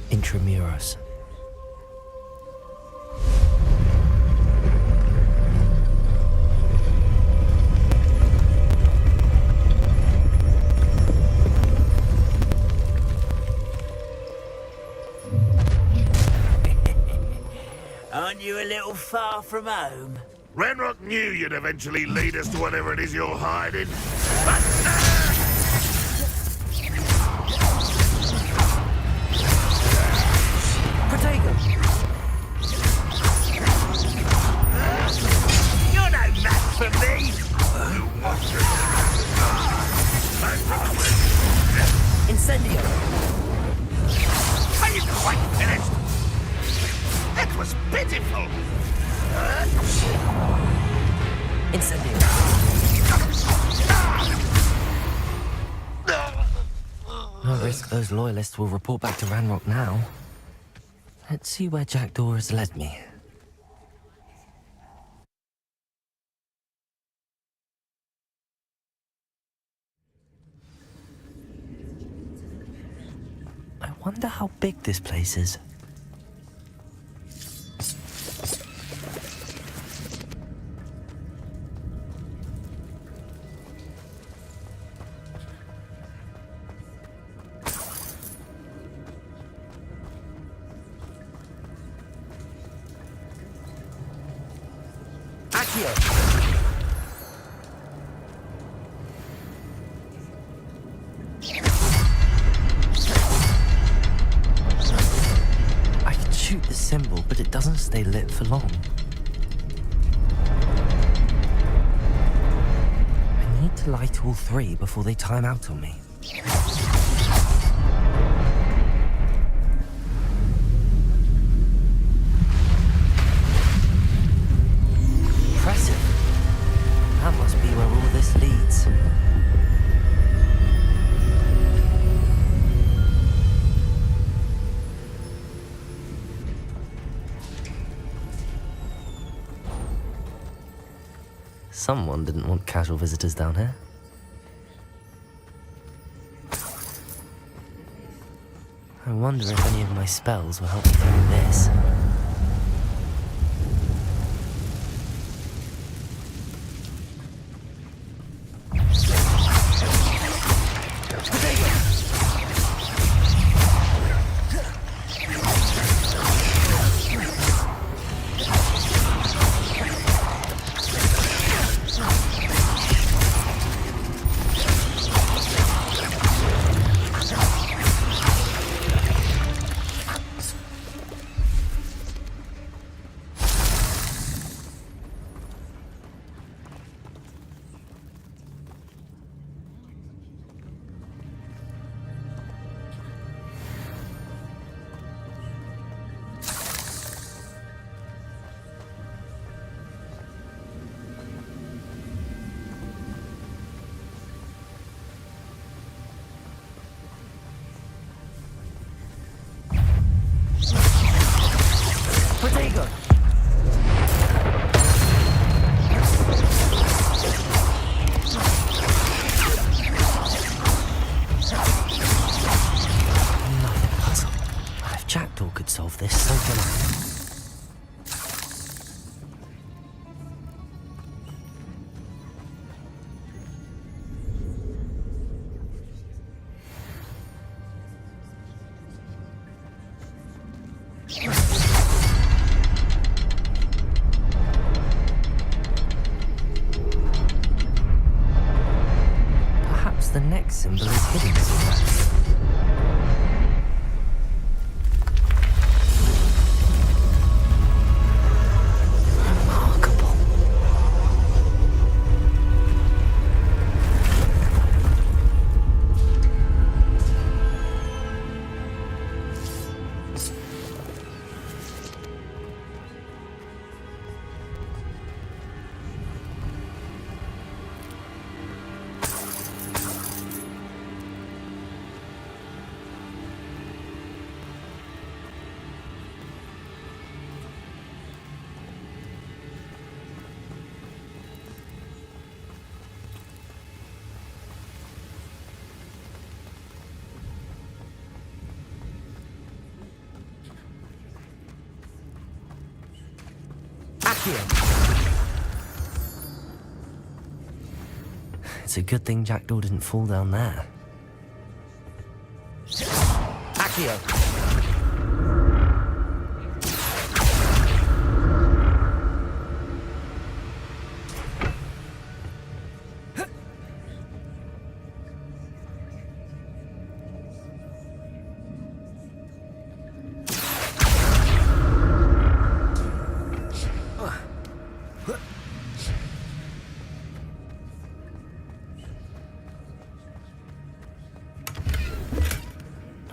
Speaker 4: Intramuros.
Speaker 11: a little far from home?
Speaker 14: Renrock knew you'd eventually lead us to whatever it is you're hiding.
Speaker 3: Protego!
Speaker 11: You're no match for me!
Speaker 3: Incendio!
Speaker 14: Are you quite finished? That was pitiful!
Speaker 3: Incendio!
Speaker 4: No risk those loyalists will report back to Ranrock now. Let's see where Jackdaw has led me. I wonder how big this place is. I can shoot the symbol, but it doesn't stay lit for long. I need to light all three before they time out on me. Impressive. That must be where all this leads. Someone didn't want casual visitors down here. I wonder if any of my spells will help me through this.
Speaker 3: Protego!
Speaker 4: Another puzzle. If Jackdaw could solve this, so can I. Perhaps the next symbol is hidden somewhere. Remarkable. It's a good thing Jackdaw didn't fall down there.
Speaker 3: Accio!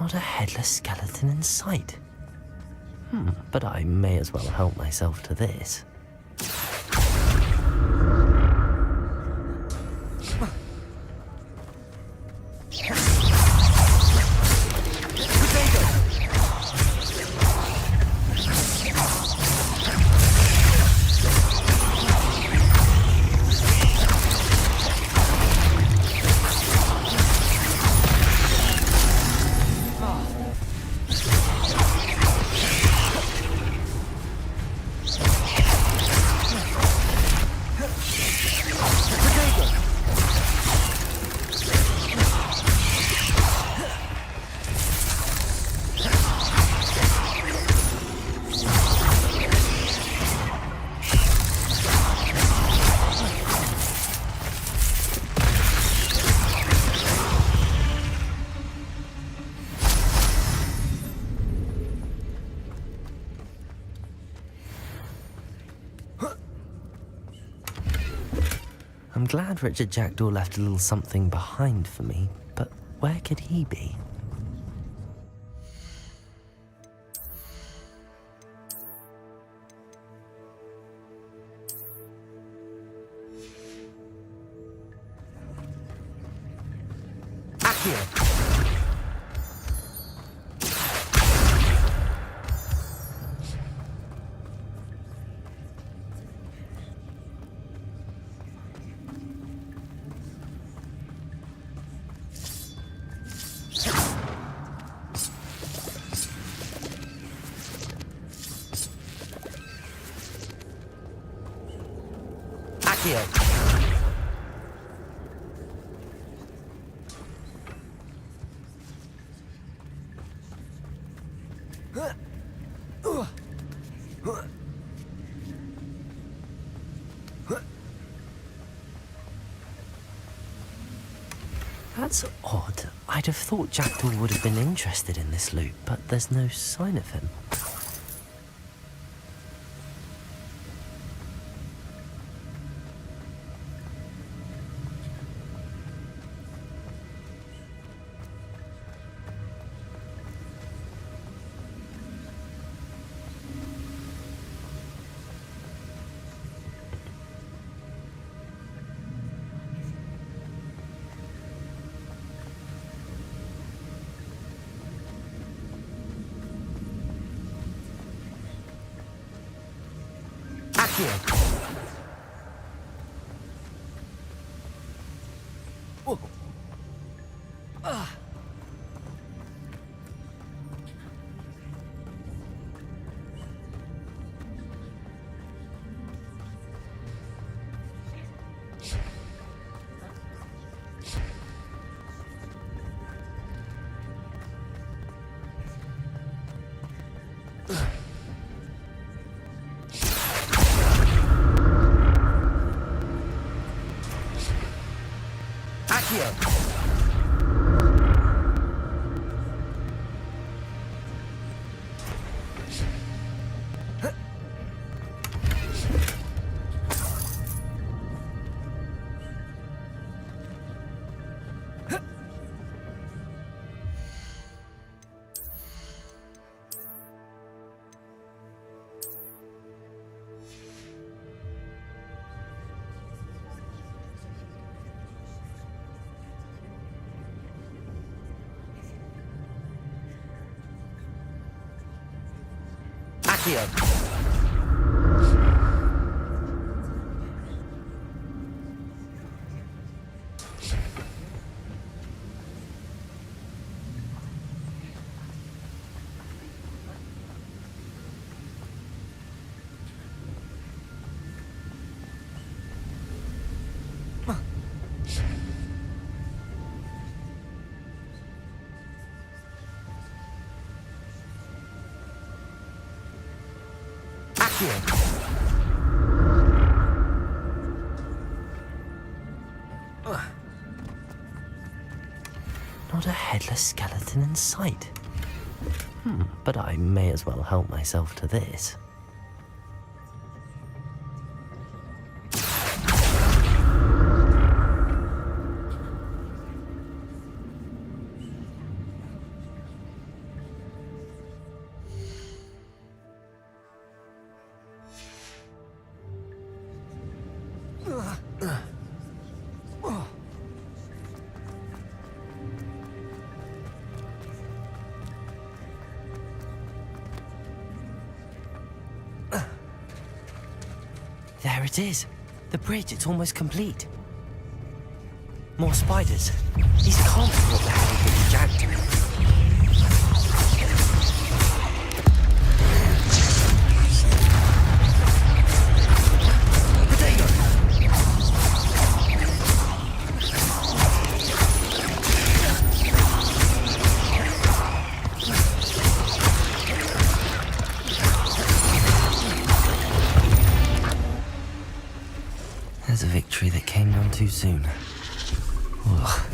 Speaker 4: Not a headless skeleton in sight. But I may as well help myself to this. I'm glad Richard Jackdaw left a little something behind for me, but where could he be? Accio! That's odd. I'd have thought Jackdaw would have been interested in this loot, but there's no sign of him. Not a headless skeleton in sight. But I may as well help myself to this. There it is. The bridge, it's almost complete. More spiders. These can't be what the hell did the jag do. There's a victory that came none too soon. Ugh.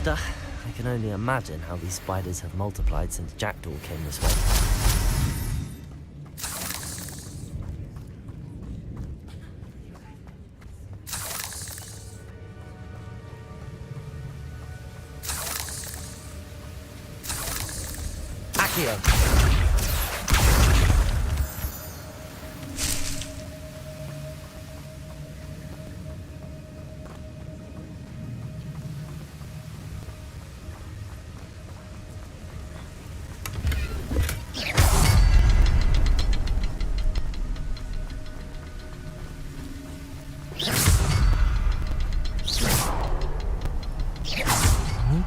Speaker 4: I can only imagine how these spiders have multiplied since Jackdaw came this way. Accio!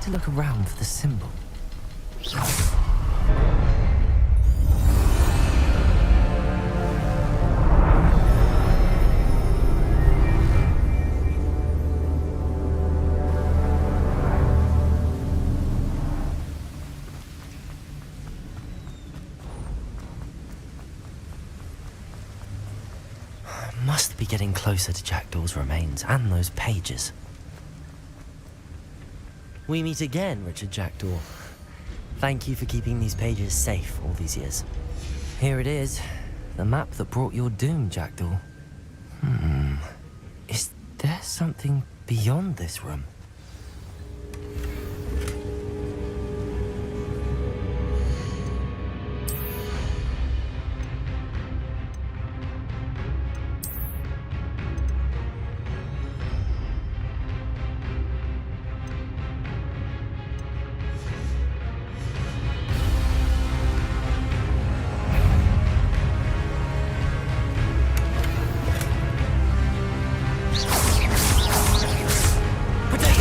Speaker 4: To look around for the symbol. Must be getting closer to Jackdaw's remains and those pages. We meet again, Richard Jackdaw. Thank you for keeping these pages safe all these years. Here it is, the map that brought your doom, Jackdaw. Is there something beyond this room? Potato!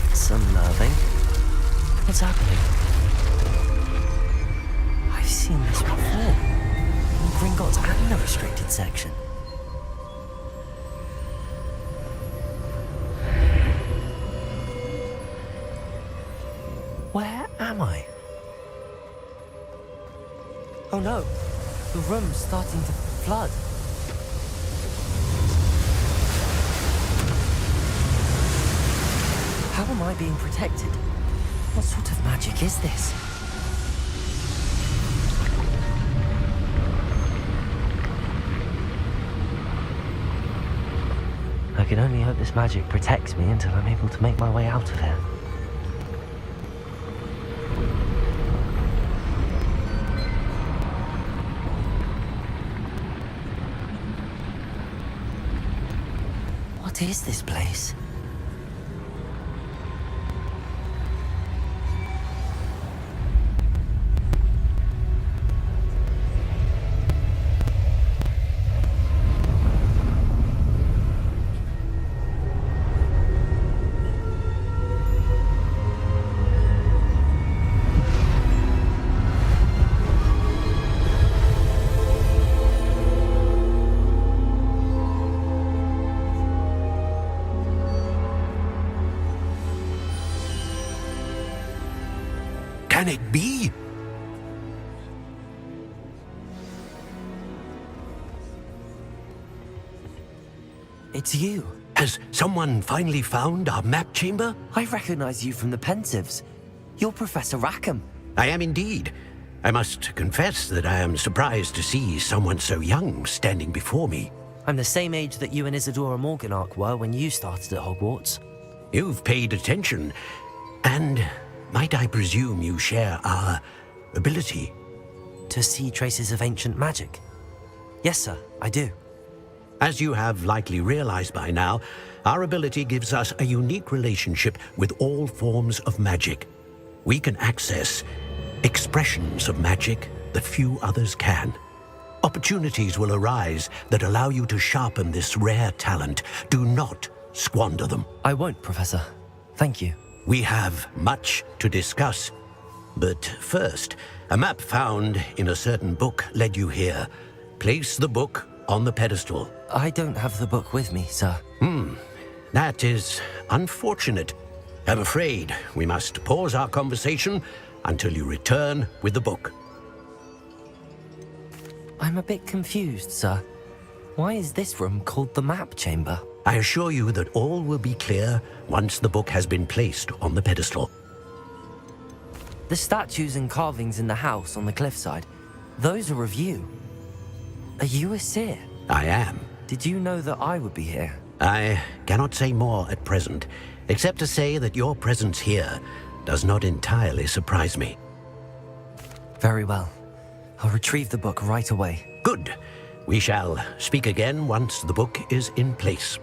Speaker 4: That's unnerving. What's happening? I've seen this before. In Gringotts and the restricted section. Where am I? Oh no, the room's starting to flood. How am I being protected? What sort of magic is this? I can only hope this magic protects me until I'm able to make my way out of here. What is this place?
Speaker 8: Can it be?
Speaker 4: It's you.
Speaker 8: Has someone finally found our map chamber?
Speaker 4: I recognize you from the Pensives. You're Professor Rackham.
Speaker 8: I am indeed. I must confess that I am surprised to see someone so young standing before me.
Speaker 4: I'm the same age that you and Isadora Morganach were when you started at Hogwarts.
Speaker 8: You've paid attention, and might I presume you share our ability?
Speaker 4: To see traces of ancient magic? Yes, sir, I do.
Speaker 8: As you have likely realized by now, our ability gives us a unique relationship with all forms of magic. We can access expressions of magic that few others can. Opportunities will arise that allow you to sharpen this rare talent. Do not squander them.
Speaker 4: I won't, Professor. Thank you.
Speaker 8: We have much to discuss. But first, a map found in a certain book led you here. Place the book on the pedestal.
Speaker 4: I don't have the book with me, sir.
Speaker 8: That is unfortunate. I'm afraid we must pause our conversation until you return with the book.
Speaker 4: I'm a bit confused, sir. Why is this room called the map chamber?
Speaker 8: I assure you that all will be clear once the book has been placed on the pedestal.
Speaker 4: The statues and carvings in the house on the cliffside, those are of you. Are you a seer?
Speaker 8: I am.
Speaker 4: Did you know that I would be here?
Speaker 8: I cannot say more at present, except to say that your presence here does not entirely surprise me.
Speaker 4: Very well. I'll retrieve the book right away.
Speaker 8: Good. We shall speak again once the book is in place.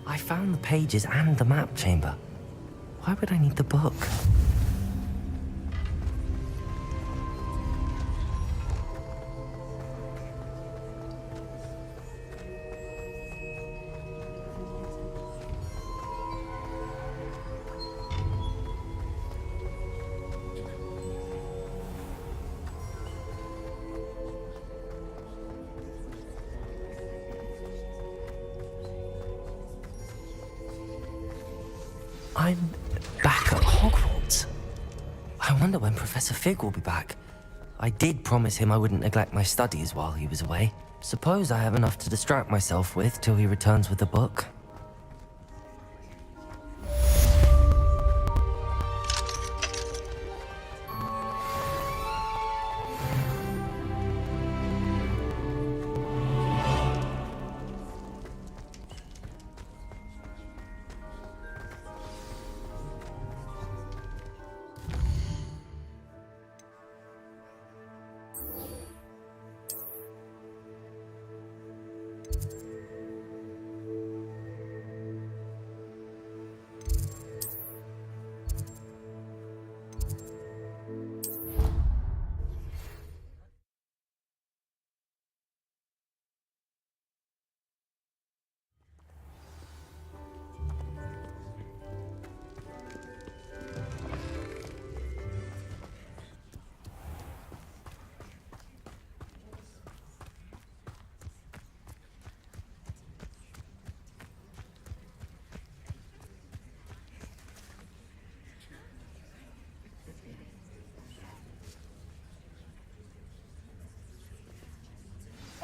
Speaker 4: I found the pages and the map chamber. Why would I need the book? I'm back at Hogwarts. I wonder when Professor Fig will be back. I did promise him I wouldn't neglect my studies while he was away. Suppose I have enough to distract myself with till he returns with the book.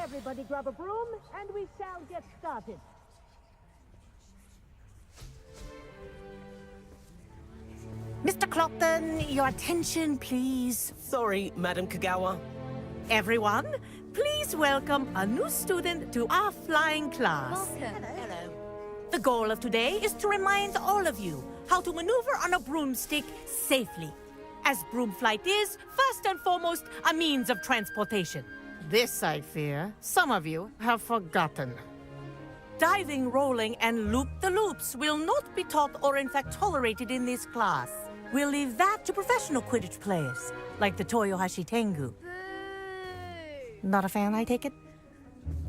Speaker 15: Everybody grab a broom, and we shall get started.
Speaker 7: Mr. Clopton, your attention, please.
Speaker 3: Sorry, Madam Kagawa.
Speaker 15: Everyone, please welcome a new student to our flying class.
Speaker 7: Hello.
Speaker 15: The goal of today is to remind all of you how to maneuver on a broomstick safely, as broom flight is, first and foremost, a means of transportation. This, I fear, some of you have forgotten. Diving, rolling, and loop-the-loops will not be taught or in fact tolerated in this class. We'll leave that to professional Quidditch players, like the Toyohashi Tengu. Not a fan, I take it?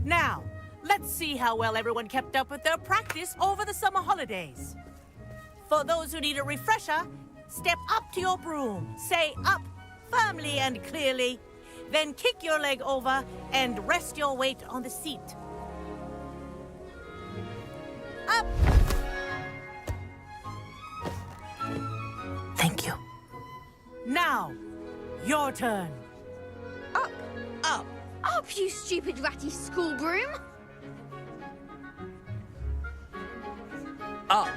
Speaker 15: Now, let's see how well everyone kept up with their practice over the summer holidays. For those who need a refresher, step up to your broom, say up firmly and clearly, then kick your leg over and rest your weight on the seat. Up!
Speaker 7: Thank you.
Speaker 15: Now, your turn.
Speaker 10: Up.
Speaker 15: Up.
Speaker 10: Up, you stupid ratty school broom.
Speaker 4: Up!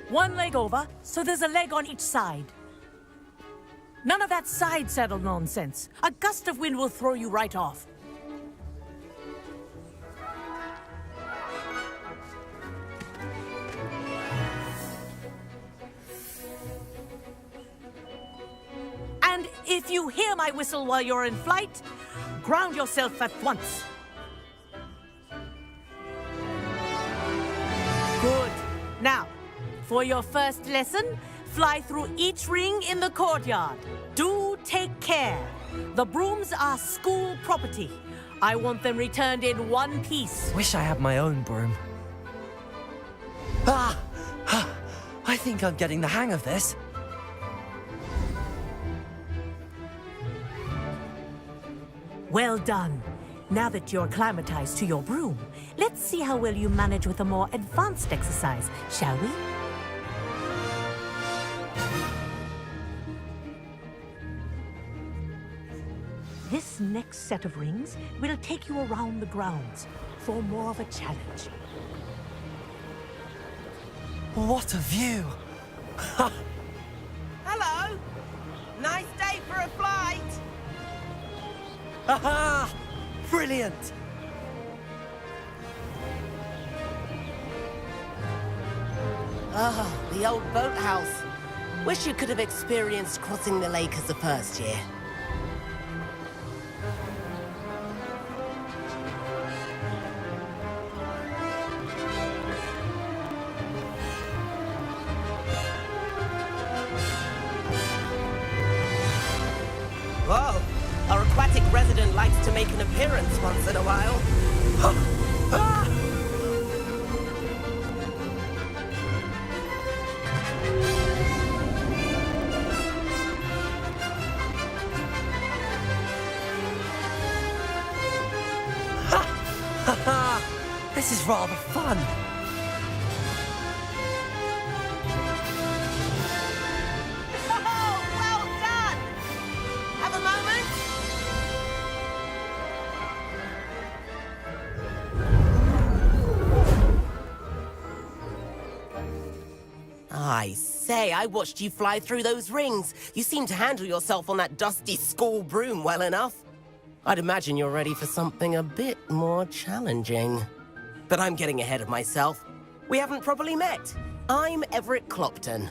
Speaker 15: One leg over, so there's a leg on each side. None of that side saddle nonsense. A gust of wind will throw you right off. And if you hear my whistle while you're in flight, ground yourself at once. Good. Now, for your first lesson, fly through each ring in the courtyard. Do take care. The brooms are school property. I want them returned in one piece.
Speaker 4: Wish I had my own broom. I think I'm getting the hang of this.
Speaker 15: Well done. Now that you're acclimatized to your broom, let's see how well you manage with a more advanced exercise, shall we? This next set of rings will take you around the grounds for more of a challenge.
Speaker 4: What a view!
Speaker 3: Hello! Nice day for a flight!
Speaker 4: Aha! Brilliant!
Speaker 3: Ah, the old boathouse. Wish you could have experienced crossing the lake as a first year. Whoa! Our aquatic resident likes to make an appearance once in a while.
Speaker 4: This is rather fun.
Speaker 15: Oh, well done! Have a moment?
Speaker 16: I say, I watched you fly through those rings. You seem to handle yourself on that dusty school broom well enough. I'd imagine you're ready for something a bit more challenging. But I'm getting ahead of myself. We haven't properly met. I'm Everett Clopton.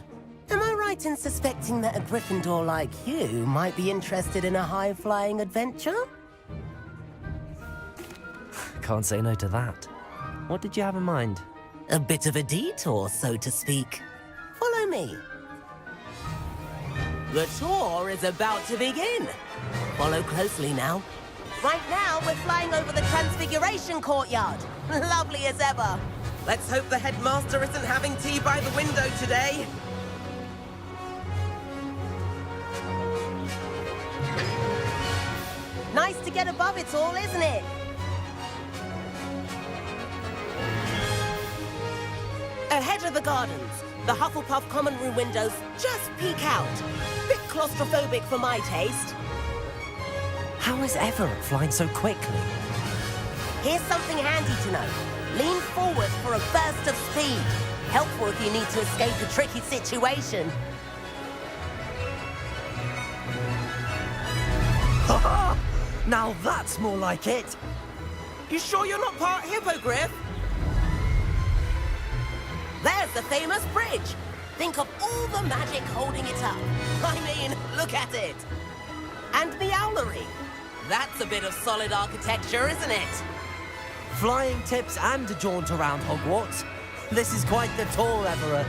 Speaker 16: Am I right in suspecting that a Gryffindor like you might be interested in a high-flying adventure?
Speaker 4: Can't say no to that. What did you have in mind?
Speaker 16: A bit of a detour, so to speak. Follow me. The tour is about to begin. Follow closely now. Right now, we're flying over the Transfiguration Courtyard. Lovely as ever. Let's hope the headmaster isn't having tea by the window today. Nice to get above it all, isn't it? Ahead of the gardens, the Hufflepuff common room windows just peek out. Bit claustrophobic for my taste.
Speaker 4: How is Everett flying so quickly?
Speaker 16: Here's something handy to know. Lean forward for a burst of speed. Helpful if you need to escape a tricky situation.
Speaker 4: Now that's more like it.
Speaker 16: You sure you're not part hippogriff? There's the famous bridge. Think of all the magic holding it up. I mean, look at it. And the owlery. That's a bit of solid architecture, isn't it?
Speaker 4: Flying tips and a jaunt around Hogwarts. This is quite the tour, Everett.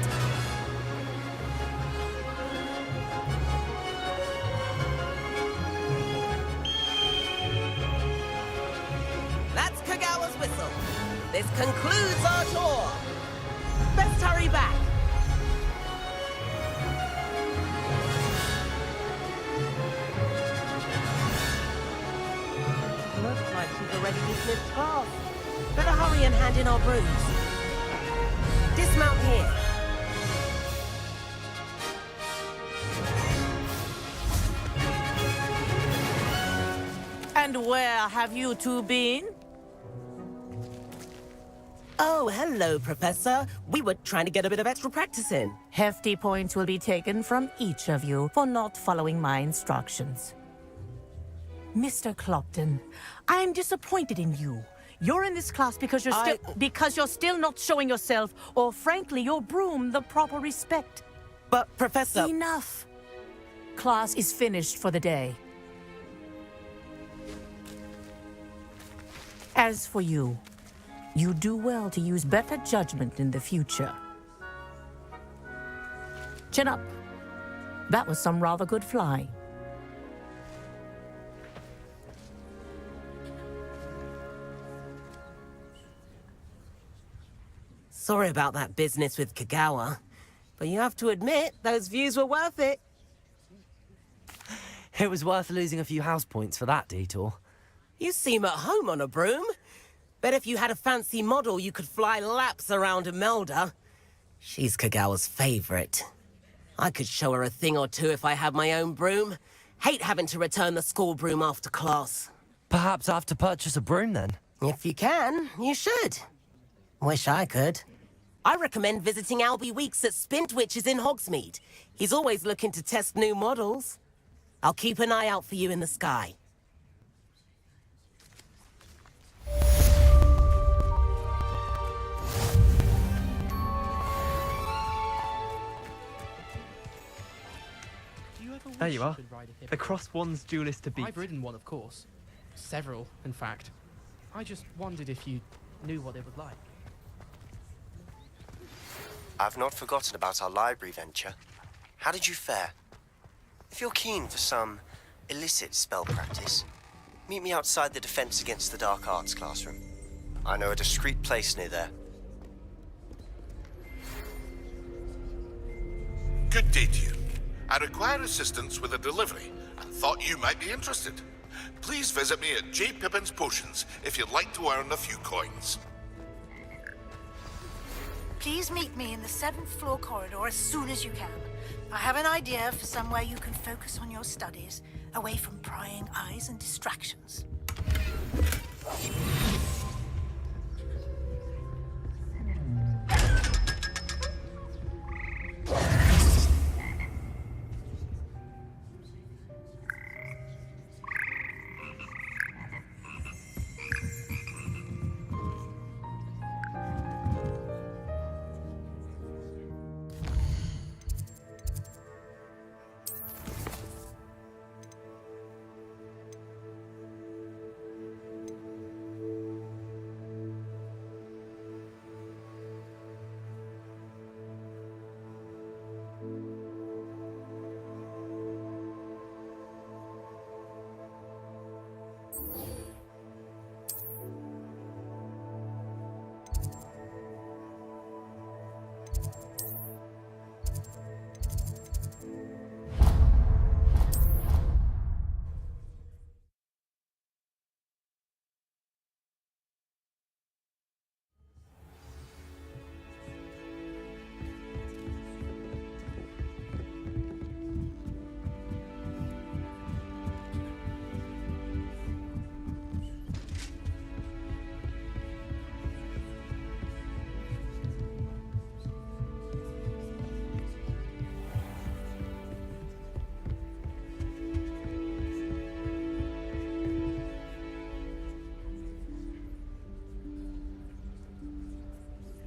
Speaker 16: That's Kagawa's whistle. This concludes our tour. Best hurry back. Looks like she's already dismissed class. Better hurry and hand in our brooms. Dismount here.
Speaker 15: And where have you two been?
Speaker 16: Oh, hello, Professor. We were trying to get a bit of extra practice in.
Speaker 15: Hefty points will be taken from each of you for not following my instructions. Mr. Clopton, I am disappointed in you. You're in this class because you're still not showing yourself, or frankly, your broom the proper respect.
Speaker 16: But, Professor...
Speaker 15: Enough. Class is finished for the day. As for you, you do well to use better judgment in the future. Chin up. That was some rather good flying.
Speaker 16: Sorry about that business with Kagawa, but you have to admit, those views were worth it.
Speaker 4: It was worth losing a few house points for that detour.
Speaker 16: You seem at home on a broom. Bet if you had a fancy model, you could fly laps around Imelda. She's Kagawa's favorite. I could show her a thing or two if I had my own broom. Hate having to return the school broom after class.
Speaker 4: Perhaps I have to purchase a broom then?
Speaker 16: If you can, you should. Wish I could. I recommend visiting Albie Weeks at Spintwitches in Hogsmeade. He's always looking to test new models. I'll keep an eye out for you in the sky.
Speaker 17: There you are. The Cross Wands duelist to beat.
Speaker 18: I've ridden one, of course. Several, in fact. I just wondered if you knew what it was like.
Speaker 19: I've not forgotten about our library venture. How did you fare? If you're keen for some illicit spell practice, meet me outside the Defense Against the Dark Arts classroom. I know a discreet place near there.
Speaker 14: Good day to you. I require assistance with a delivery and thought you might be interested. Please visit me at J. Pippin's Potions if you'd like to earn a few coins.
Speaker 20: Please meet me in the 7th floor corridor as soon as you can. I have an idea for somewhere you can focus on your studies, away from prying eyes and distractions.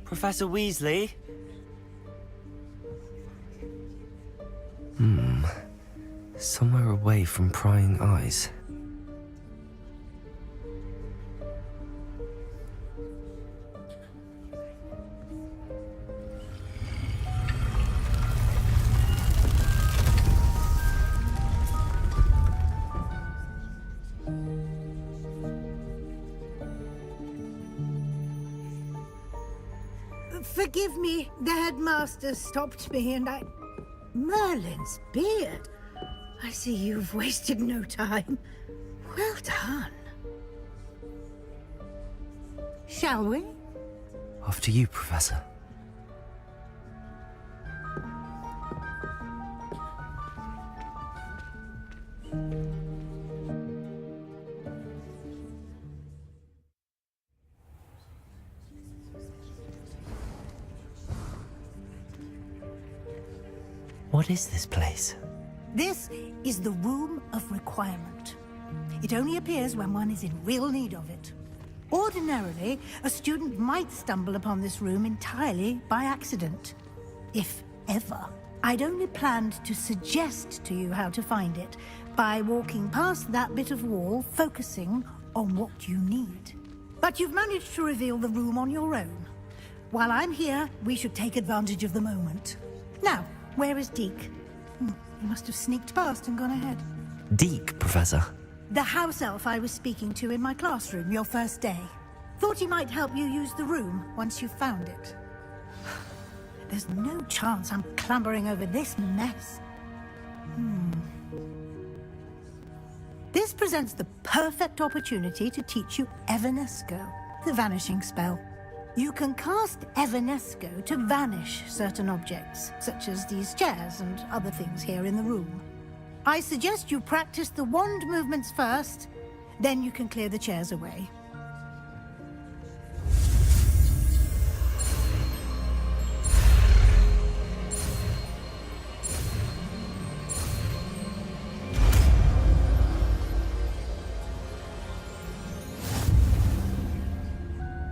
Speaker 4: Professor Weasley? Somewhere away from prying eyes.
Speaker 20: Forgive me, the headmaster stopped me and I... Merlin's beard. I see you've wasted no time. Well done. Shall we?
Speaker 4: After you, Professor. What is this place?
Speaker 20: This is the Room of Requirement. It only appears when one is in real need of it. Ordinarily, a student might stumble upon this room entirely by accident. If ever. I'd only planned to suggest to you how to find it by walking past that bit of wall, focusing on what you need. But you've managed to reveal the room on your own. While I'm here, we should take advantage of the moment. Now, where is Deke? He must have sneaked past and gone ahead.
Speaker 4: Deke, Professor.
Speaker 20: The house elf I was speaking to in my classroom your first day. Thought he might help you use the room once you found it. There's no chance I'm clambering over this mess. This presents the perfect opportunity to teach you Evanesco, the vanishing spell. You can cast Evanesco to vanish certain objects, such as these chairs and other things here in the room. I suggest you practice the wand movements first, then you can clear the chairs away.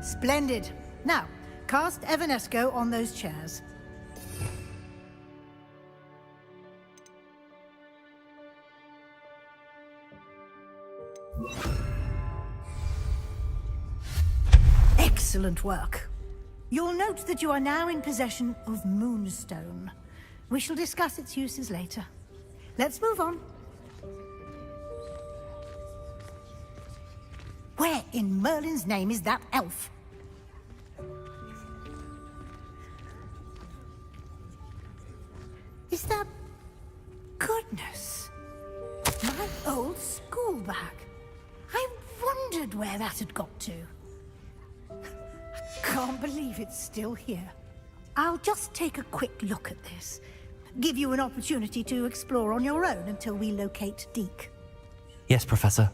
Speaker 20: Splendid. Now, cast Evanesco on those chairs. Excellent work. You'll note that you are now in possession of Moonstone. We shall discuss its uses later. Let's move on. Where in Merlin's name is that elf? Is that... Goodness. My old school bag. I wondered where that had got to. I can't believe it's still here. I'll just take a quick look at this. Give you an opportunity to explore on your own until we locate Deke.
Speaker 4: Yes, Professor.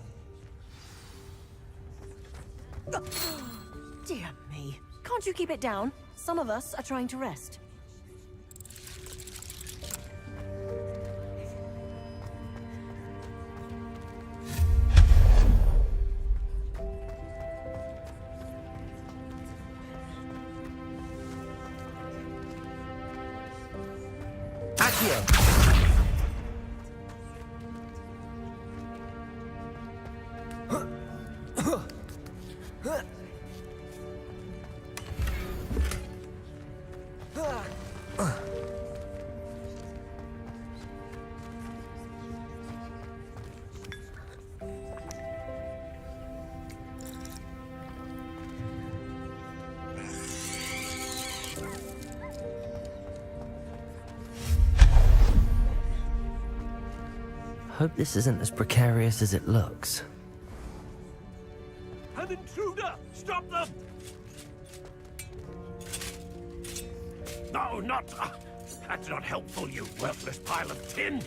Speaker 21: Dear me. Can't you keep it down? Some of us are trying to rest.
Speaker 4: Hope this isn't as precarious as it looks.
Speaker 12: An intruder! Stop them! No, not... that's not helpful, you worthless pile of tin!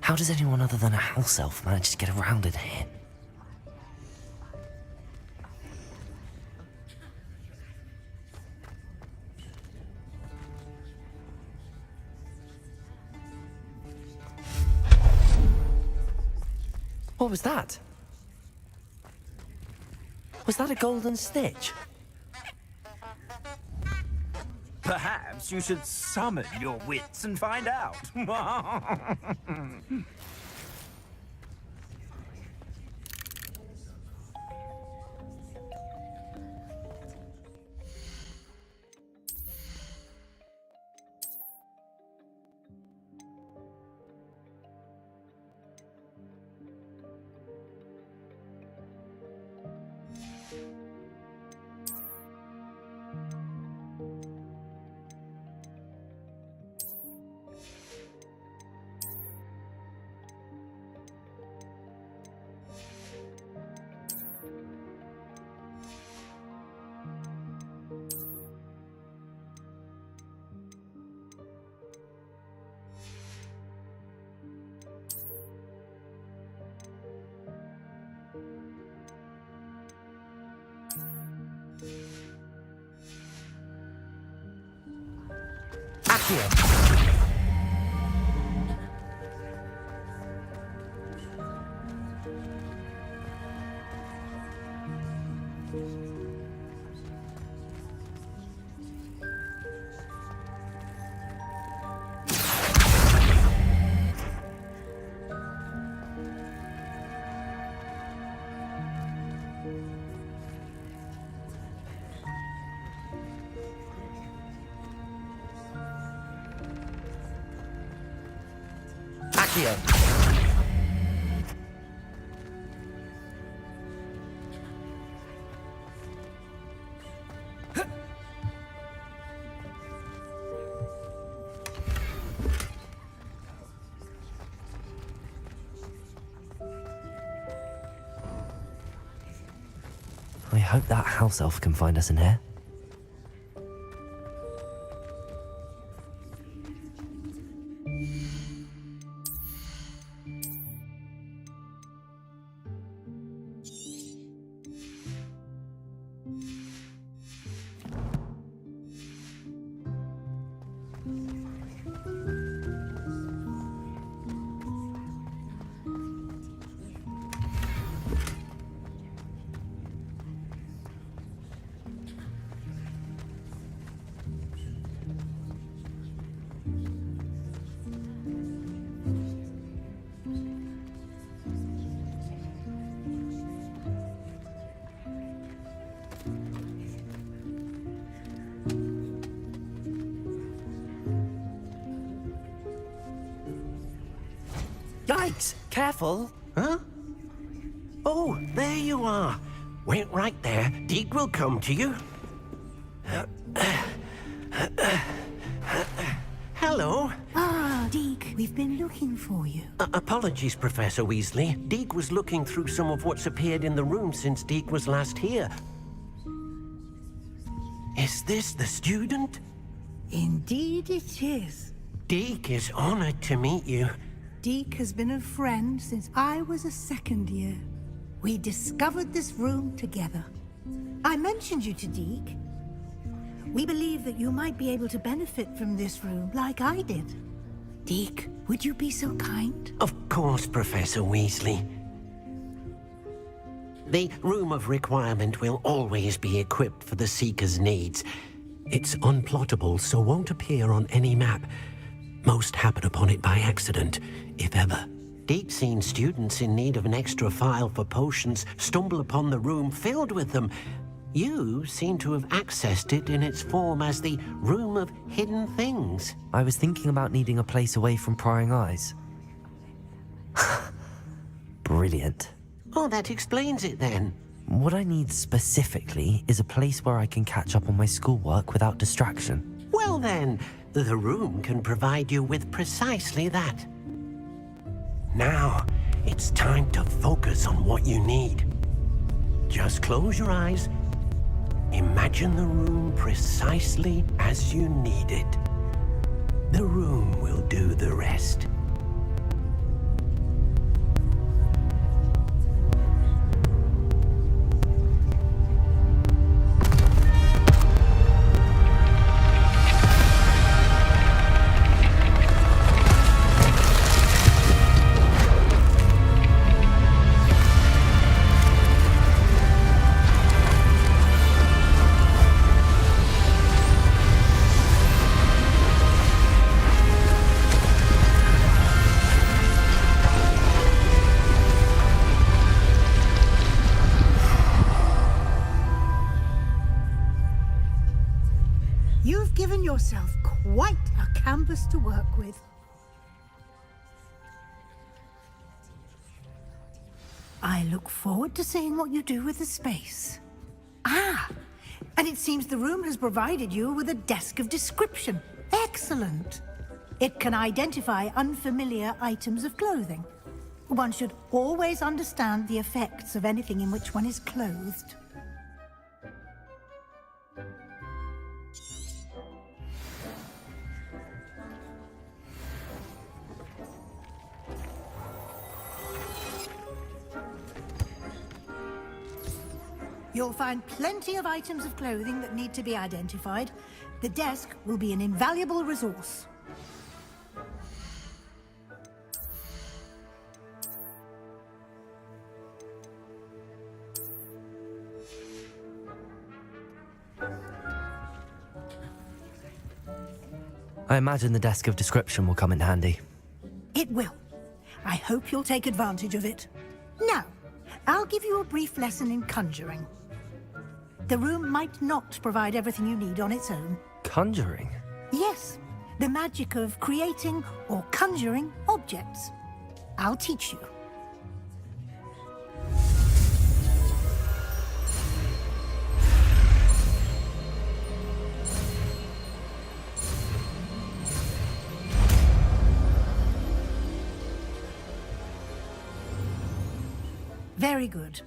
Speaker 4: How does anyone other than a house elf manage to get around in here? What was that? Was that a golden stitch?
Speaker 12: Perhaps you should summon your wits and find out.
Speaker 4: I hope that house elf can find us in here.
Speaker 16: Yikes! Careful!
Speaker 8: Huh? Oh, there you are. Wait right there. Deke will come to you. Hello.
Speaker 20: Ah, Deke, we've been looking for you.
Speaker 8: Apologies, Professor Weasley. Deke was looking through some of what's appeared in the room since Deke was last here. Is this the student?
Speaker 20: Indeed it is.
Speaker 8: Deke is honored to meet you.
Speaker 20: Deke has been a friend since I was a second year. We discovered this room together. I mentioned you to Deke. We believe that you might be able to benefit from this room like I did. Deke, would you be so kind?
Speaker 8: Of course, Professor Weasley. The Room of Requirement will always be equipped for the Seeker's needs. It's unplottable, so won't appear on any map. Most happen upon it by accident, if ever. Deke's seen students in need of an extra file for potions stumble upon the room filled with them. You seem to have accessed it in its form as the Room of Hidden Things.
Speaker 4: I was thinking about needing a place away from prying eyes. Brilliant.
Speaker 8: Oh, that explains it then.
Speaker 4: What I need specifically is a place where I can catch up on my schoolwork without distraction.
Speaker 8: Well then, the room can provide you with precisely that. Now, it's time to focus on what you need. Just close your eyes. Imagine the room precisely as you need it. The room will do the rest.
Speaker 20: You've given yourself quite a canvas to work with. I look forward to seeing what you do with the space. Ah, and it seems the room has provided you with a desk of description. Excellent. It can identify unfamiliar items of clothing. One should always understand the effects of anything in which one is clothed. You'll find plenty of items of clothing that need to be identified. The desk will be an invaluable resource.
Speaker 4: I imagine the desk of description will come in handy.
Speaker 20: It will. I hope you'll take advantage of it. Now, I'll give you a brief lesson in conjuring. The room might not provide everything you need on its own.
Speaker 4: Conjuring?
Speaker 20: Yes, the magic of creating or conjuring objects. I'll teach you. Very good.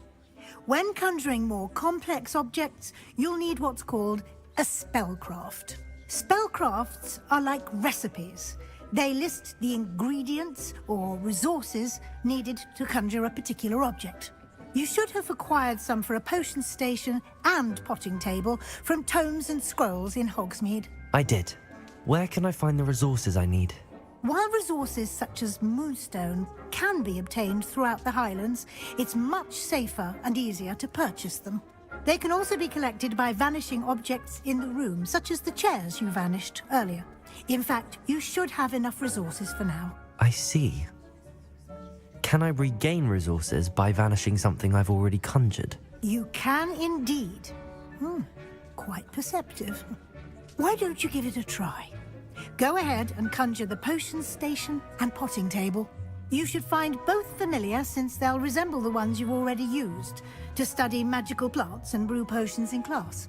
Speaker 20: When conjuring more complex objects, you'll need what's called a spellcraft. Spellcrafts are like recipes. They list the ingredients or resources needed to conjure a particular object. You should have acquired some for a potion station and potting table from tomes and scrolls in Hogsmeade.
Speaker 4: I did. Where can I find the resources I need?
Speaker 20: While resources such as moonstone can be obtained throughout the Highlands, it's much safer and easier to purchase them. They can also be collected by vanishing objects in the room, such as the chairs you vanished earlier. In fact, you should have enough resources for now.
Speaker 4: I see. Can I regain resources by vanishing something I've already conjured?
Speaker 20: You can indeed. Quite perceptive. Why don't you give it a try? Go ahead and conjure the potion station and potting table. You should find both familiar, since they'll resemble the ones you've already used to study magical plants and brew potions in class.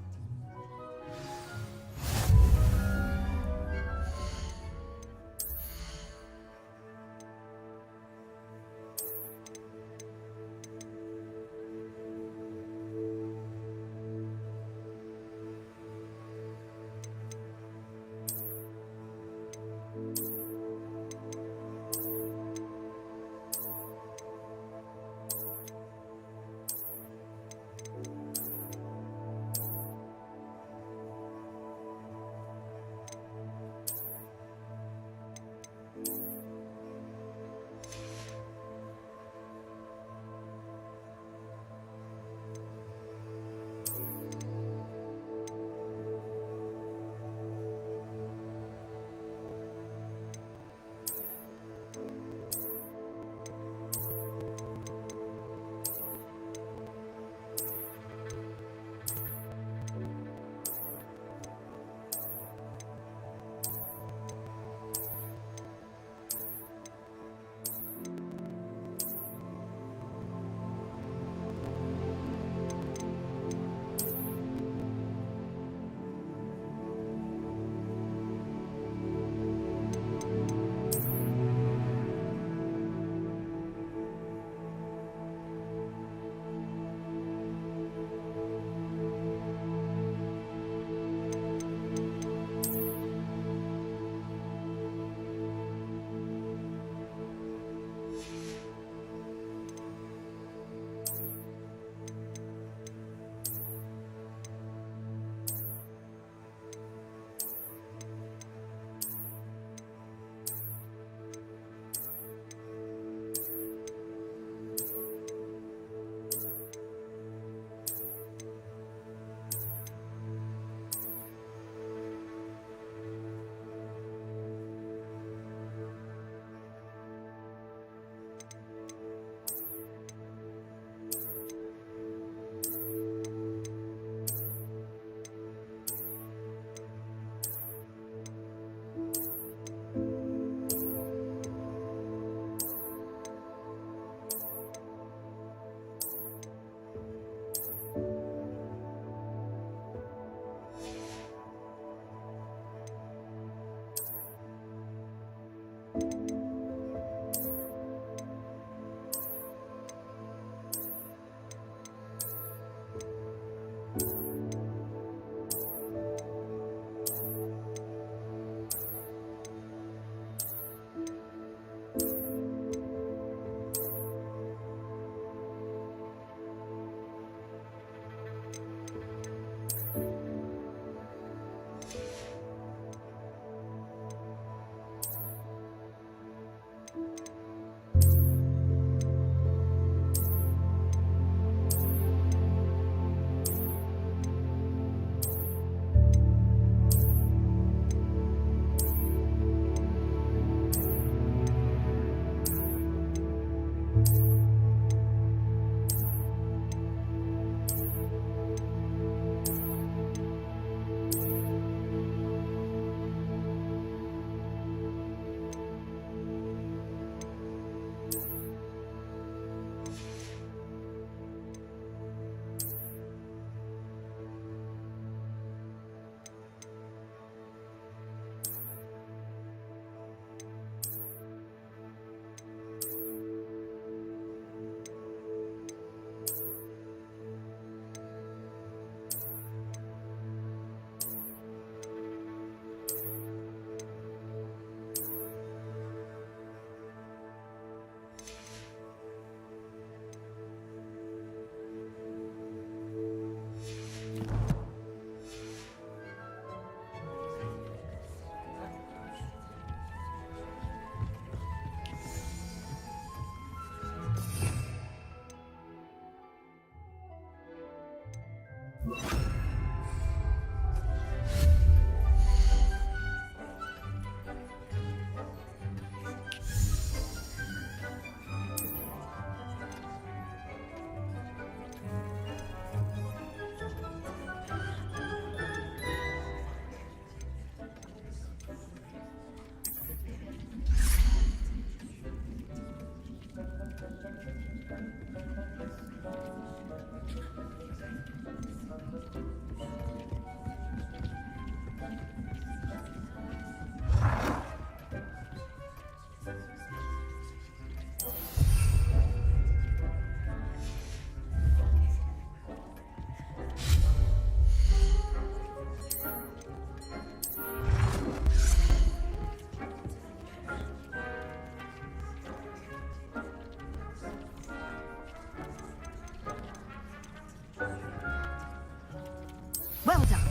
Speaker 20: Well done.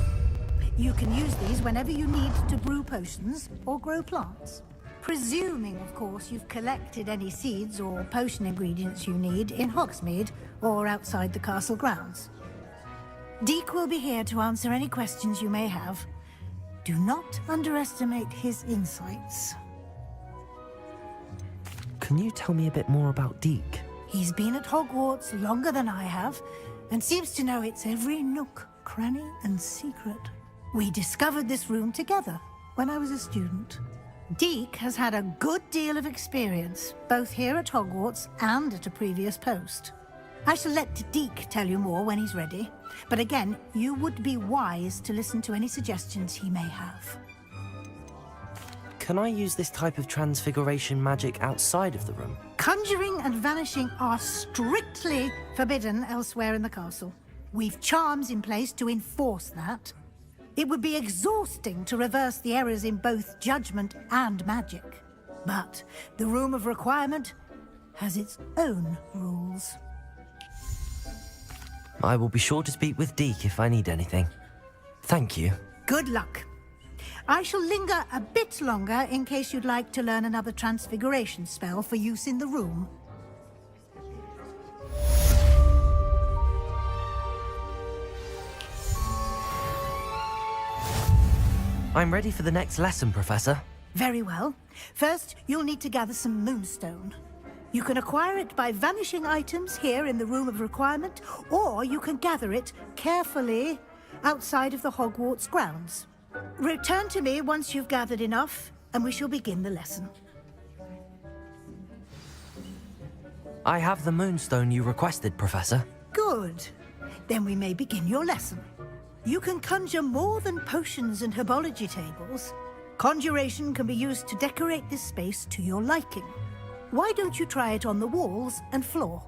Speaker 20: You can use these whenever you need to brew potions or grow plants. Presuming, of course, you've collected any seeds or potion ingredients you need in Hogsmeade or outside the castle grounds. Deke will be here to answer any questions you may have. Do not underestimate his insights.
Speaker 4: Can you tell me a bit more about Deke?
Speaker 20: He's been at Hogwarts longer than I have, and seems to know its every nook, cranny, and secret. We discovered this room together when I was a student. Deke has had a good deal of experience, both here at Hogwarts and at a previous post. I shall let Deke tell you more when he's ready, but again, you would be wise to listen to any suggestions he may have.
Speaker 4: Can I use this type of transfiguration magic outside of the room?
Speaker 20: Conjuring and vanishing are strictly forbidden elsewhere in the castle. We've charms in place to enforce that. It would be exhausting to reverse the errors in both judgment and magic. But the Room of Requirement has its own rules.
Speaker 4: I will be sure to speak with Deke if I need anything. Thank you.
Speaker 20: Good luck. I shall linger a bit longer in case you'd like to learn another transfiguration spell for use in the room.
Speaker 4: I'm ready for the next lesson, Professor.
Speaker 20: Very well. First, you'll need to gather some moonstone. You can acquire it by vanishing items here in the Room of Requirement, or you can gather it carefully outside of the Hogwarts grounds. Return to me once you've gathered enough, and we shall begin the lesson.
Speaker 4: I have the moonstone you requested, Professor.
Speaker 20: Good. Then we may begin your lesson. You can conjure more than potions and herbology tables. Conjuration can be used to decorate this space to your liking. Why don't you try it on the walls and floor?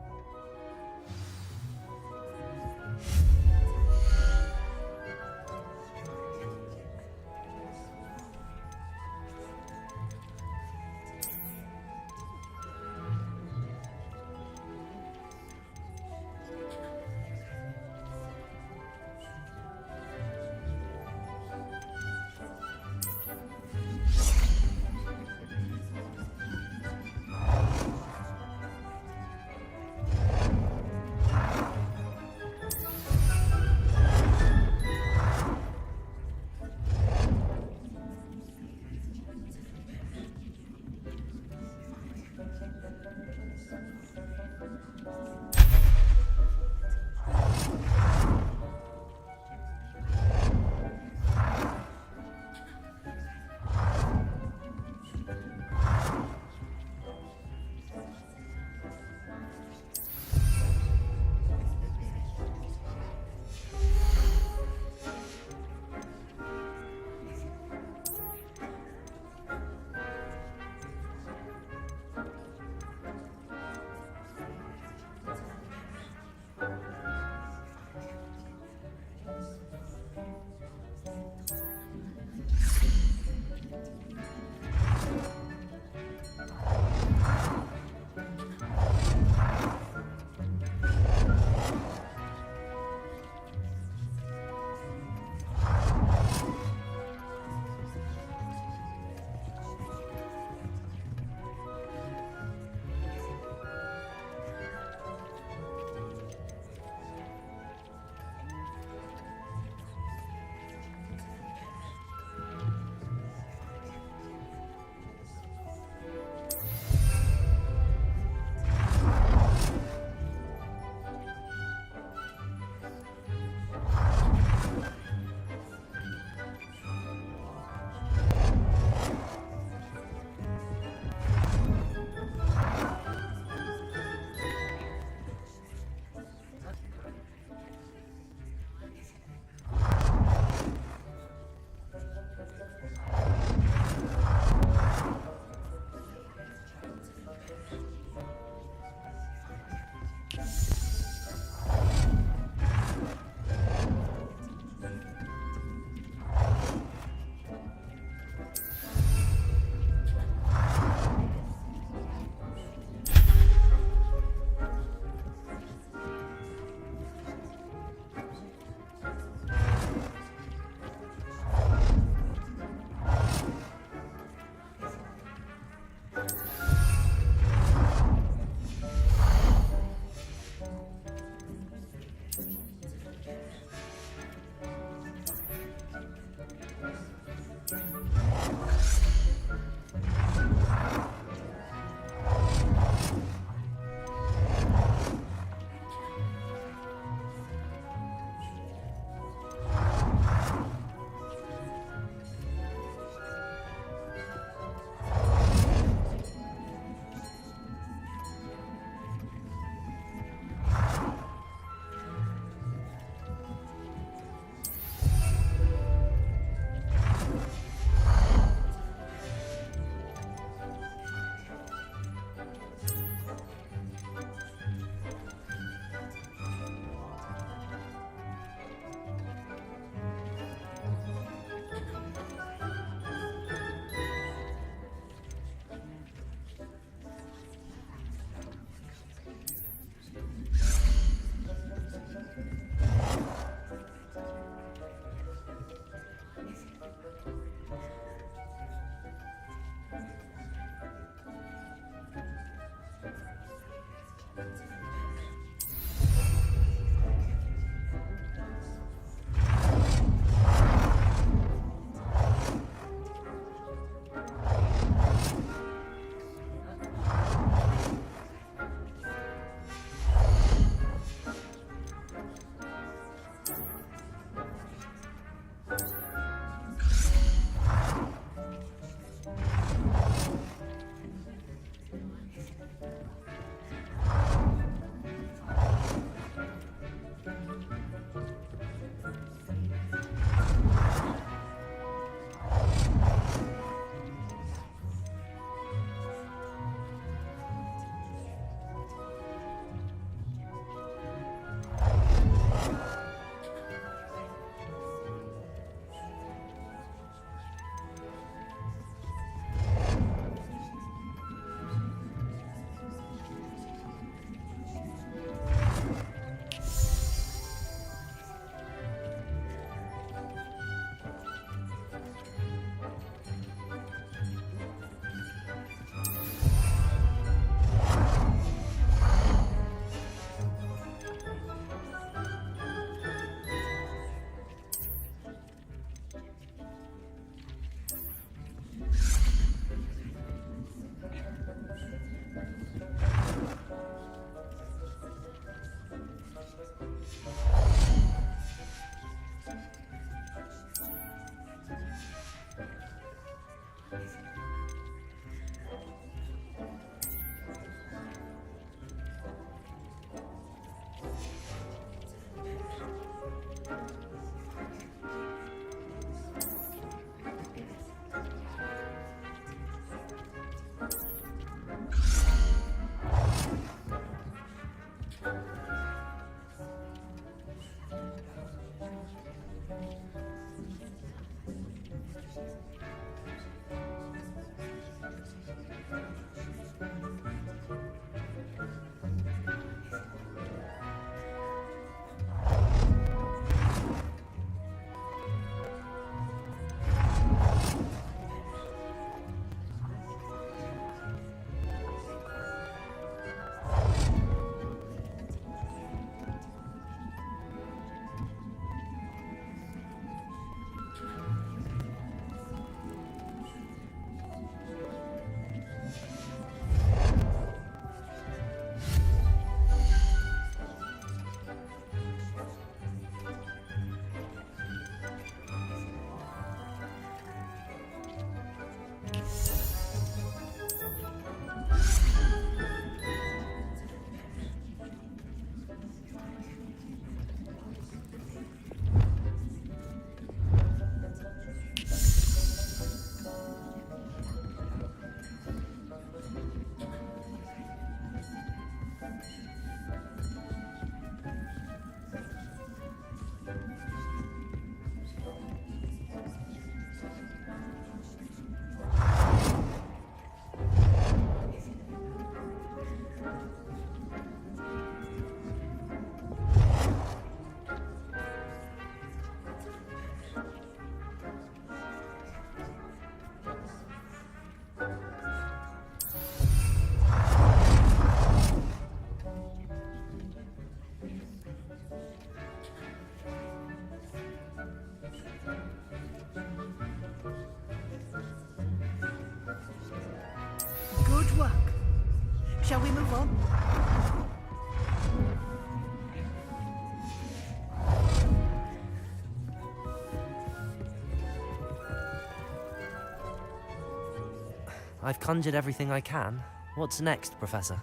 Speaker 4: I've conjured everything I can. What's next, Professor?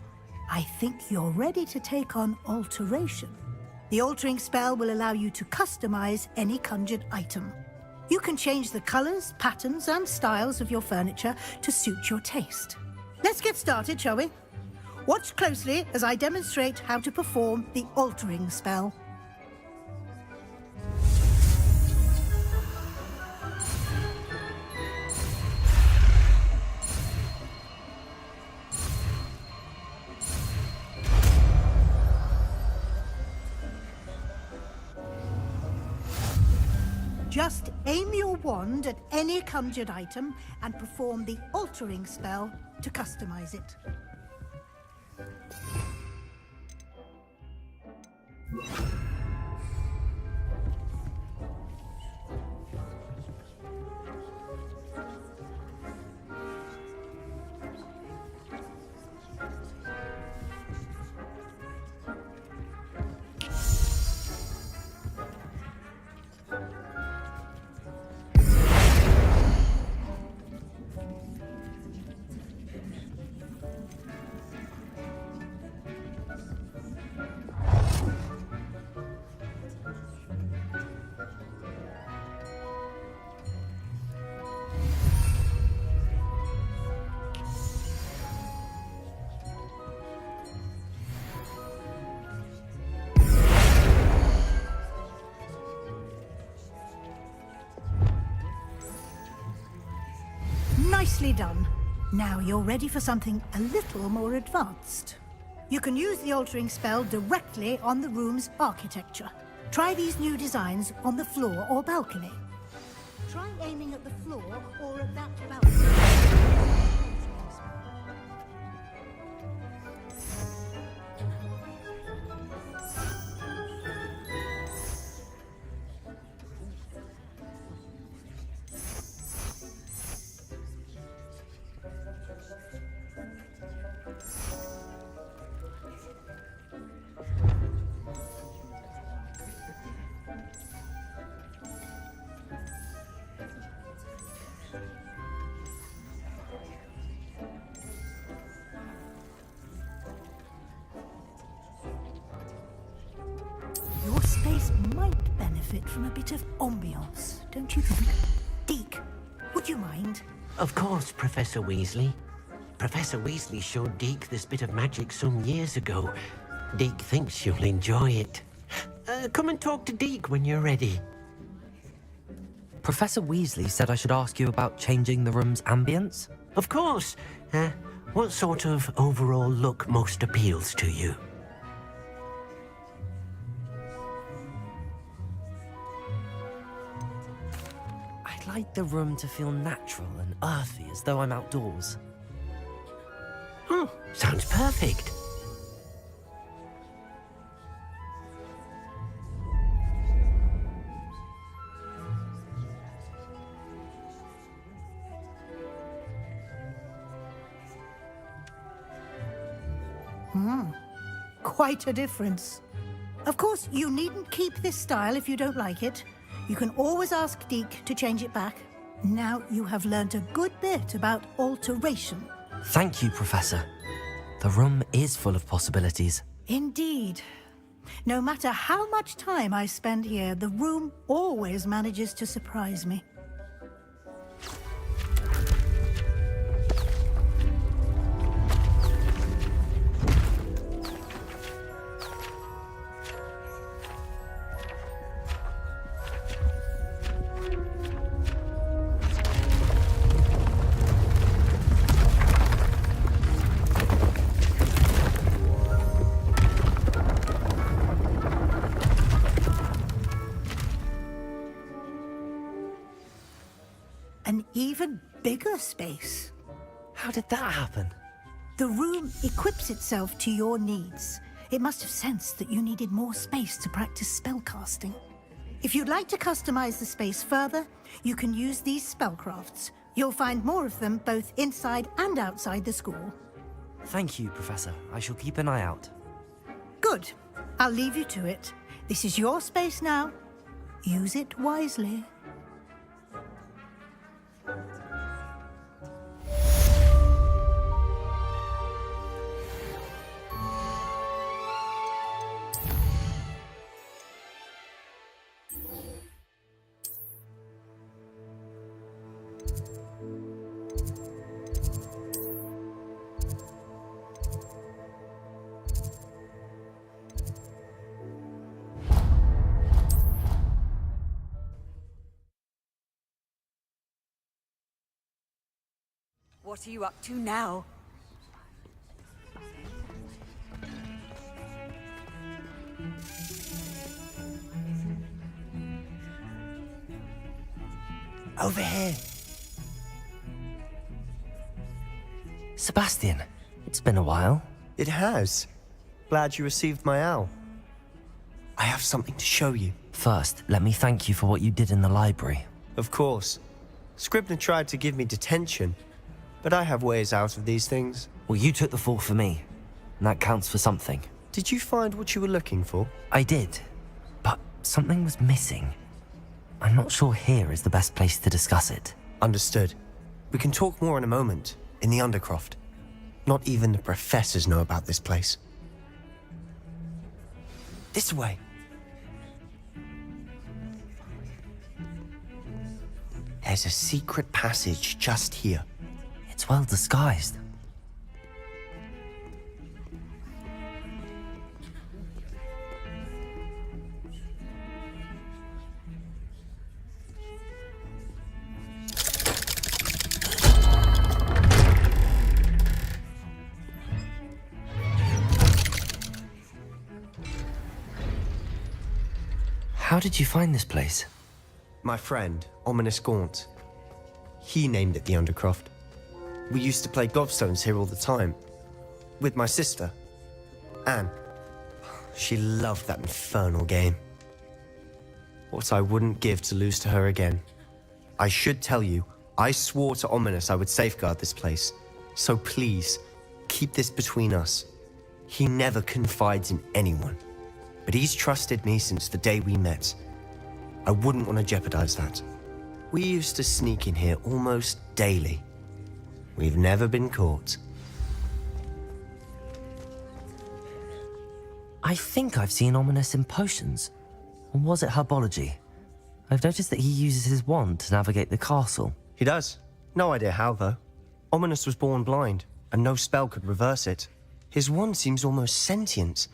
Speaker 20: I think you're ready to take on alteration. The altering spell will allow you to customize any conjured item. You can change the colors, patterns, and styles of your furniture to suit your taste. Let's get started, shall we? Watch closely as I demonstrate how to perform the altering spell. Just aim your wand at any conjured item and perform the altering spell to customize it. Nicely done. Now you're ready for something a little more advanced. You can use the altering spell directly on the room's architecture. Try these new designs on the floor or balcony. Try aiming at the floor or at that balcony. Your space might benefit from a bit of ambiance, don't you think? Deke, would you mind?
Speaker 8: Of course, Professor Weasley. Professor Weasley showed Deke this bit of magic some years ago. Deke thinks you'll enjoy it. Come and talk to Deke when you're ready.
Speaker 4: Professor Weasley said I should ask you about changing the room's ambience?
Speaker 8: Of course. What sort of overall look most appeals to you?
Speaker 4: I'd like the room to feel natural and earthy, as though I'm outdoors.
Speaker 8: Oh, sounds perfect.
Speaker 20: Quite a difference. Of course, you needn't keep this style if you don't like it. You can always ask Deke to change it back. Now you have learnt a good bit about alteration.
Speaker 4: Thank you, Professor. The room is full of possibilities.
Speaker 20: Indeed. No matter how much time I spend here, the room always manages to surprise me. An even bigger space.
Speaker 4: How did that happen?
Speaker 20: The room equips itself to your needs. It must have sensed that you needed more space to practice spellcasting. If you'd like to customize the space further, you can use these spellcrafts. You'll find more of them both inside and outside the school.
Speaker 4: Thank you, Professor. I shall keep an eye out.
Speaker 20: Good. I'll leave you to it. This is your space now. Use it wisely.
Speaker 21: What are you up to now?
Speaker 4: Over here. Sebastian, it's been a while.
Speaker 19: It has. Glad you received my owl. I have something to show you.
Speaker 4: First, let me thank you for what you did in the library.
Speaker 19: Of course. Scribner tried to give me detention, but I have ways out of these things.
Speaker 4: Well, you took the fall for me, and that counts for something.
Speaker 19: Did you find what you were looking for?
Speaker 4: I did, but something was missing. I'm not sure here is the best place to discuss it.
Speaker 19: Understood. We can talk more in a moment, in the Undercroft. Not even the professors know about this place. This way. There's a secret passage just here.
Speaker 4: It's well disguised. How did you find this place?
Speaker 19: My friend, Ominous Gaunt. He named it the Undercroft. We used to play gobstones here all the time. With my sister, Anne. She loved that infernal game. What I wouldn't give to lose to her again. I should tell you, I swore to Ominous I would safeguard this place. So please, keep this between us. He never confides in anyone. But he's trusted me since the day we met. I wouldn't want to jeopardize that. We used to sneak in here almost daily. We've never been caught.
Speaker 4: I think I've seen Ominous in potions. Or was it herbology? I've noticed that he uses his wand to navigate the castle.
Speaker 19: He does. No idea how, though. Ominous was born blind, and no spell could reverse it. His wand seems almost sentient.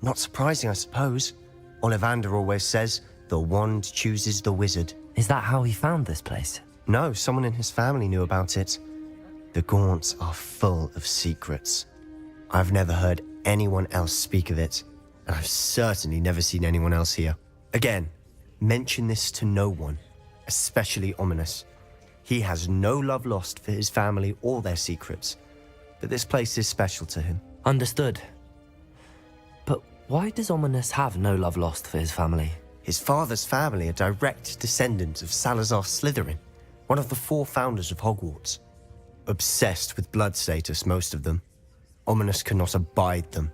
Speaker 19: Not surprising, I suppose. Ollivander always says, the wand chooses the wizard.
Speaker 4: Is that how he found this place?
Speaker 19: No, someone in his family knew about it. The Gaunts are full of secrets. I've never heard anyone else speak of it, and I've certainly never seen anyone else here. Again, mention this to no one, especially Ominous. He has no love lost for his family or their secrets, but this place is special to him.
Speaker 4: Understood. But why does Ominous have no love lost for his family?
Speaker 19: His father's family are direct descendants of Salazar Slytherin, one of the 4 founders of Hogwarts. Obsessed with blood status, most of them. Ominous cannot abide them,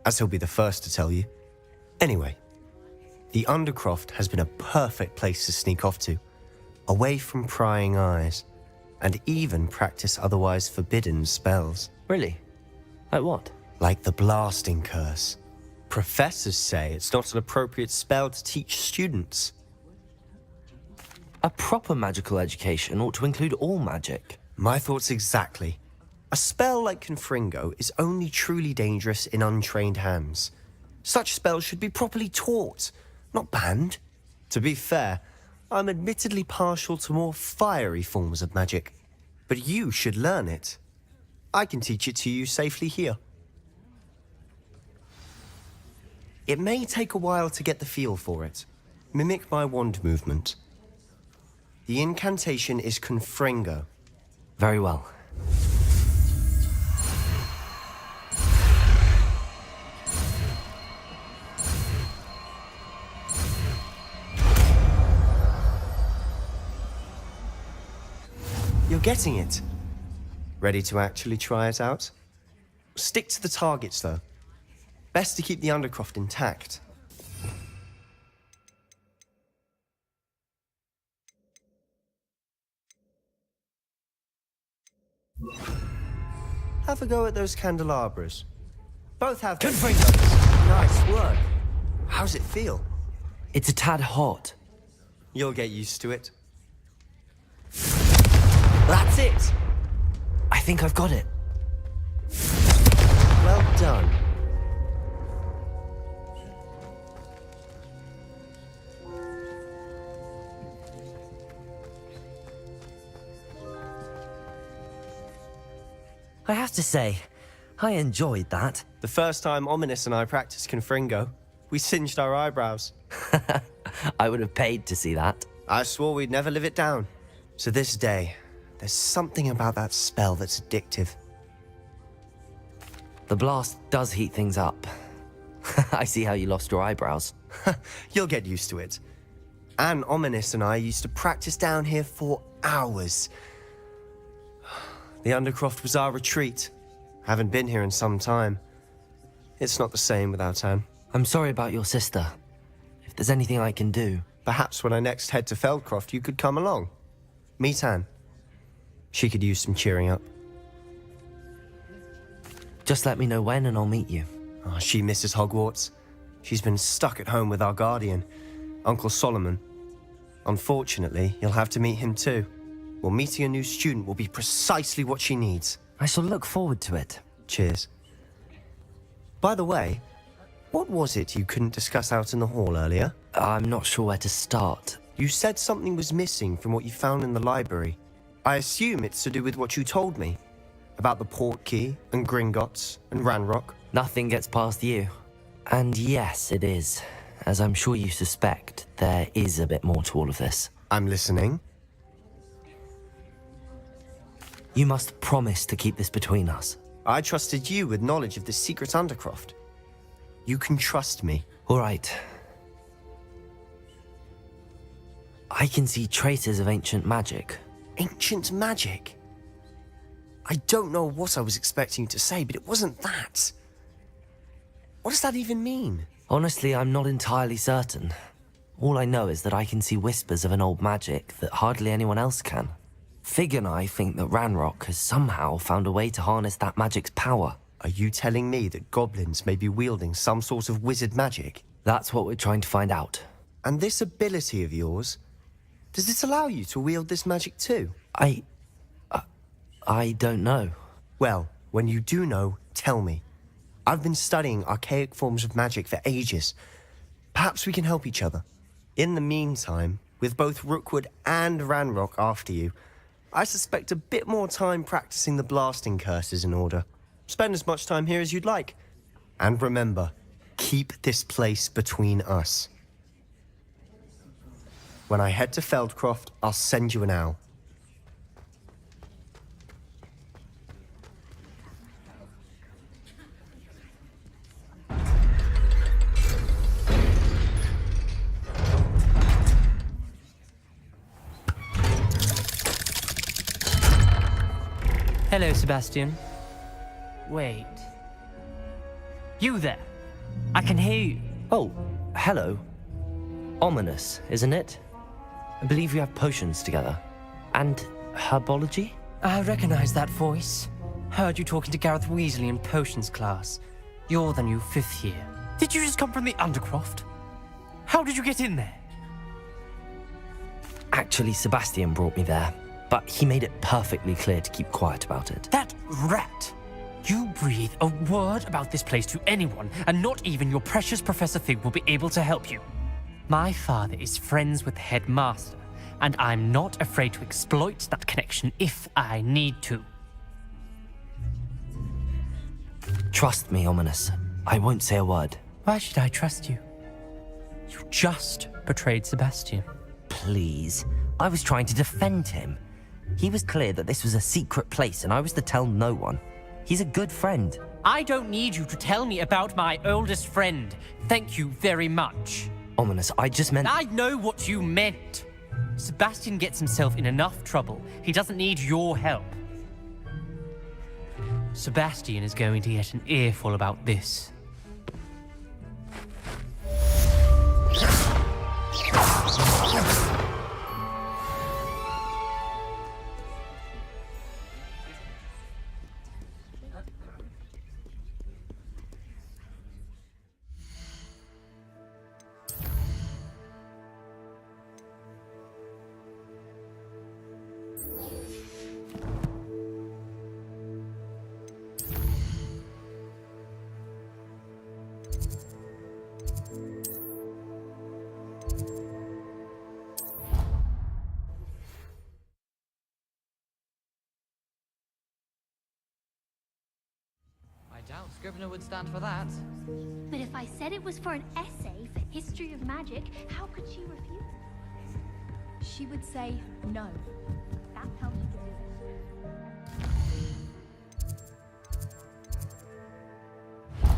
Speaker 19: as he'll be the first to tell you. Anyway, the Undercroft has been a perfect place to sneak off to, away from prying eyes, and even practice otherwise forbidden spells.
Speaker 4: Really? Like what?
Speaker 19: Like the blasting curse. Professors say it's not an appropriate spell to teach students.
Speaker 4: A proper magical education ought to include all magic.
Speaker 19: My thoughts exactly. A spell like Confringo is only truly dangerous in untrained hands. Such spells should be properly taught, not banned. To be fair, I'm admittedly partial to more fiery forms of magic, but you should learn it. I can teach it to you safely here. It may take a while to get the feel for it. Mimic my wand movement. The incantation is Confringo.
Speaker 4: Very well.
Speaker 19: You're getting it. Ready to actually try it out? Stick to the targets, though. Best to keep the Undercroft intact. Have a go at those candelabras. Both have... Nice work. How's it feel?
Speaker 4: It's a tad hot.
Speaker 19: You'll get used to it. That's it!
Speaker 4: I think I've got it.
Speaker 19: Well done.
Speaker 4: I have to say, I enjoyed that.
Speaker 19: The first time Ominous and I practiced Confringo, we singed our eyebrows.
Speaker 4: I would have paid to see that.
Speaker 19: I swore we'd never live it down. So this day, there's something about that spell that's addictive.
Speaker 4: The blast does heat things up. I see how you lost your eyebrows.
Speaker 19: You'll get used to it. And Ominous and I used to practice down here for hours. The Undercroft was our retreat. Haven't been here in some time. It's not the same without Anne.
Speaker 4: I'm sorry about your sister. If there's anything I can do...
Speaker 19: Perhaps when I next head to Feldcroft, you could come along. Meet Anne. She could use some cheering up.
Speaker 4: Just let me know when and I'll meet you.
Speaker 19: Oh, she misses Hogwarts. She's been stuck at home with our guardian, Uncle Solomon. Unfortunately, you'll have to meet him too. Well, meeting a new student will be precisely what she needs.
Speaker 4: I shall look forward to it.
Speaker 19: Cheers. By the way, what was it you couldn't discuss out in the hall earlier?
Speaker 4: I'm not sure where to start.
Speaker 19: You said something was missing from what you found in the library. I assume it's to do with what you told me. About the Portkey, and Gringotts, and Ranrock.
Speaker 4: Nothing gets past you. And yes, it is. As I'm sure you suspect, there is a bit more to all of this.
Speaker 19: I'm listening.
Speaker 4: You must promise to keep this between us.
Speaker 19: I trusted you with knowledge of the secret Undercroft. You can trust me.
Speaker 4: All right. I can see traces of ancient magic.
Speaker 19: Ancient magic? I don't know what I was expecting you to say, but it wasn't that. What does that even mean?
Speaker 4: Honestly, I'm not entirely certain. All I know is that I can see whispers of an old magic that hardly anyone else can. Fig and I think that Ranrock has somehow found a way to harness that magic's power.
Speaker 19: Are you telling me that goblins may be wielding some sort of wizard magic?
Speaker 4: That's what we're trying to find out.
Speaker 19: And this ability of yours, does it allow you to wield this magic too?
Speaker 4: I don't know.
Speaker 19: Well, when you do know, tell me. I've been studying archaic forms of magic for ages. Perhaps we can help each other. In the meantime, with both Rookwood and Ranrock after you, I suspect a bit more time practicing the blasting curse is in order. Spend as much time here as you'd like. And remember, keep this place between us. When I head to Feldcroft, I'll send you an owl.
Speaker 2: Hello, Sebastian. Wait. You there? I can hear you.
Speaker 4: Oh, hello. Ominous, isn't it? I believe we have potions together. And herbology?
Speaker 2: I recognize that voice. Heard you talking to Gareth Weasley in potions class. You're the new 5th year. Did you just come from the Undercroft? How did you get in there?
Speaker 4: Actually, Sebastian brought me there. But he made it perfectly clear to keep quiet about it.
Speaker 2: That rat! You breathe a word about this place to anyone, and not even your precious Professor Fig will be able to help you. My father is friends with the headmaster, and I'm not afraid to exploit that connection if I need to.
Speaker 4: Trust me, Ominous. I won't say a word.
Speaker 2: Why should I trust you? You just betrayed Sebastian.
Speaker 4: Please. I was trying to defend him. He was clear that this was a secret place, and I was to tell no one. He's a good friend.
Speaker 2: I don't need you to tell me about my oldest friend. Thank you very much.
Speaker 4: Ominous, I just meant...
Speaker 2: I know what you meant. Sebastian gets himself in enough trouble. He doesn't need your help. Sebastian is going to get an earful about this.
Speaker 17: Scrivener would stand for that.
Speaker 10: But if I said it was for an essay for history of magic, how could she refuse? She would say no. That's how she could do it.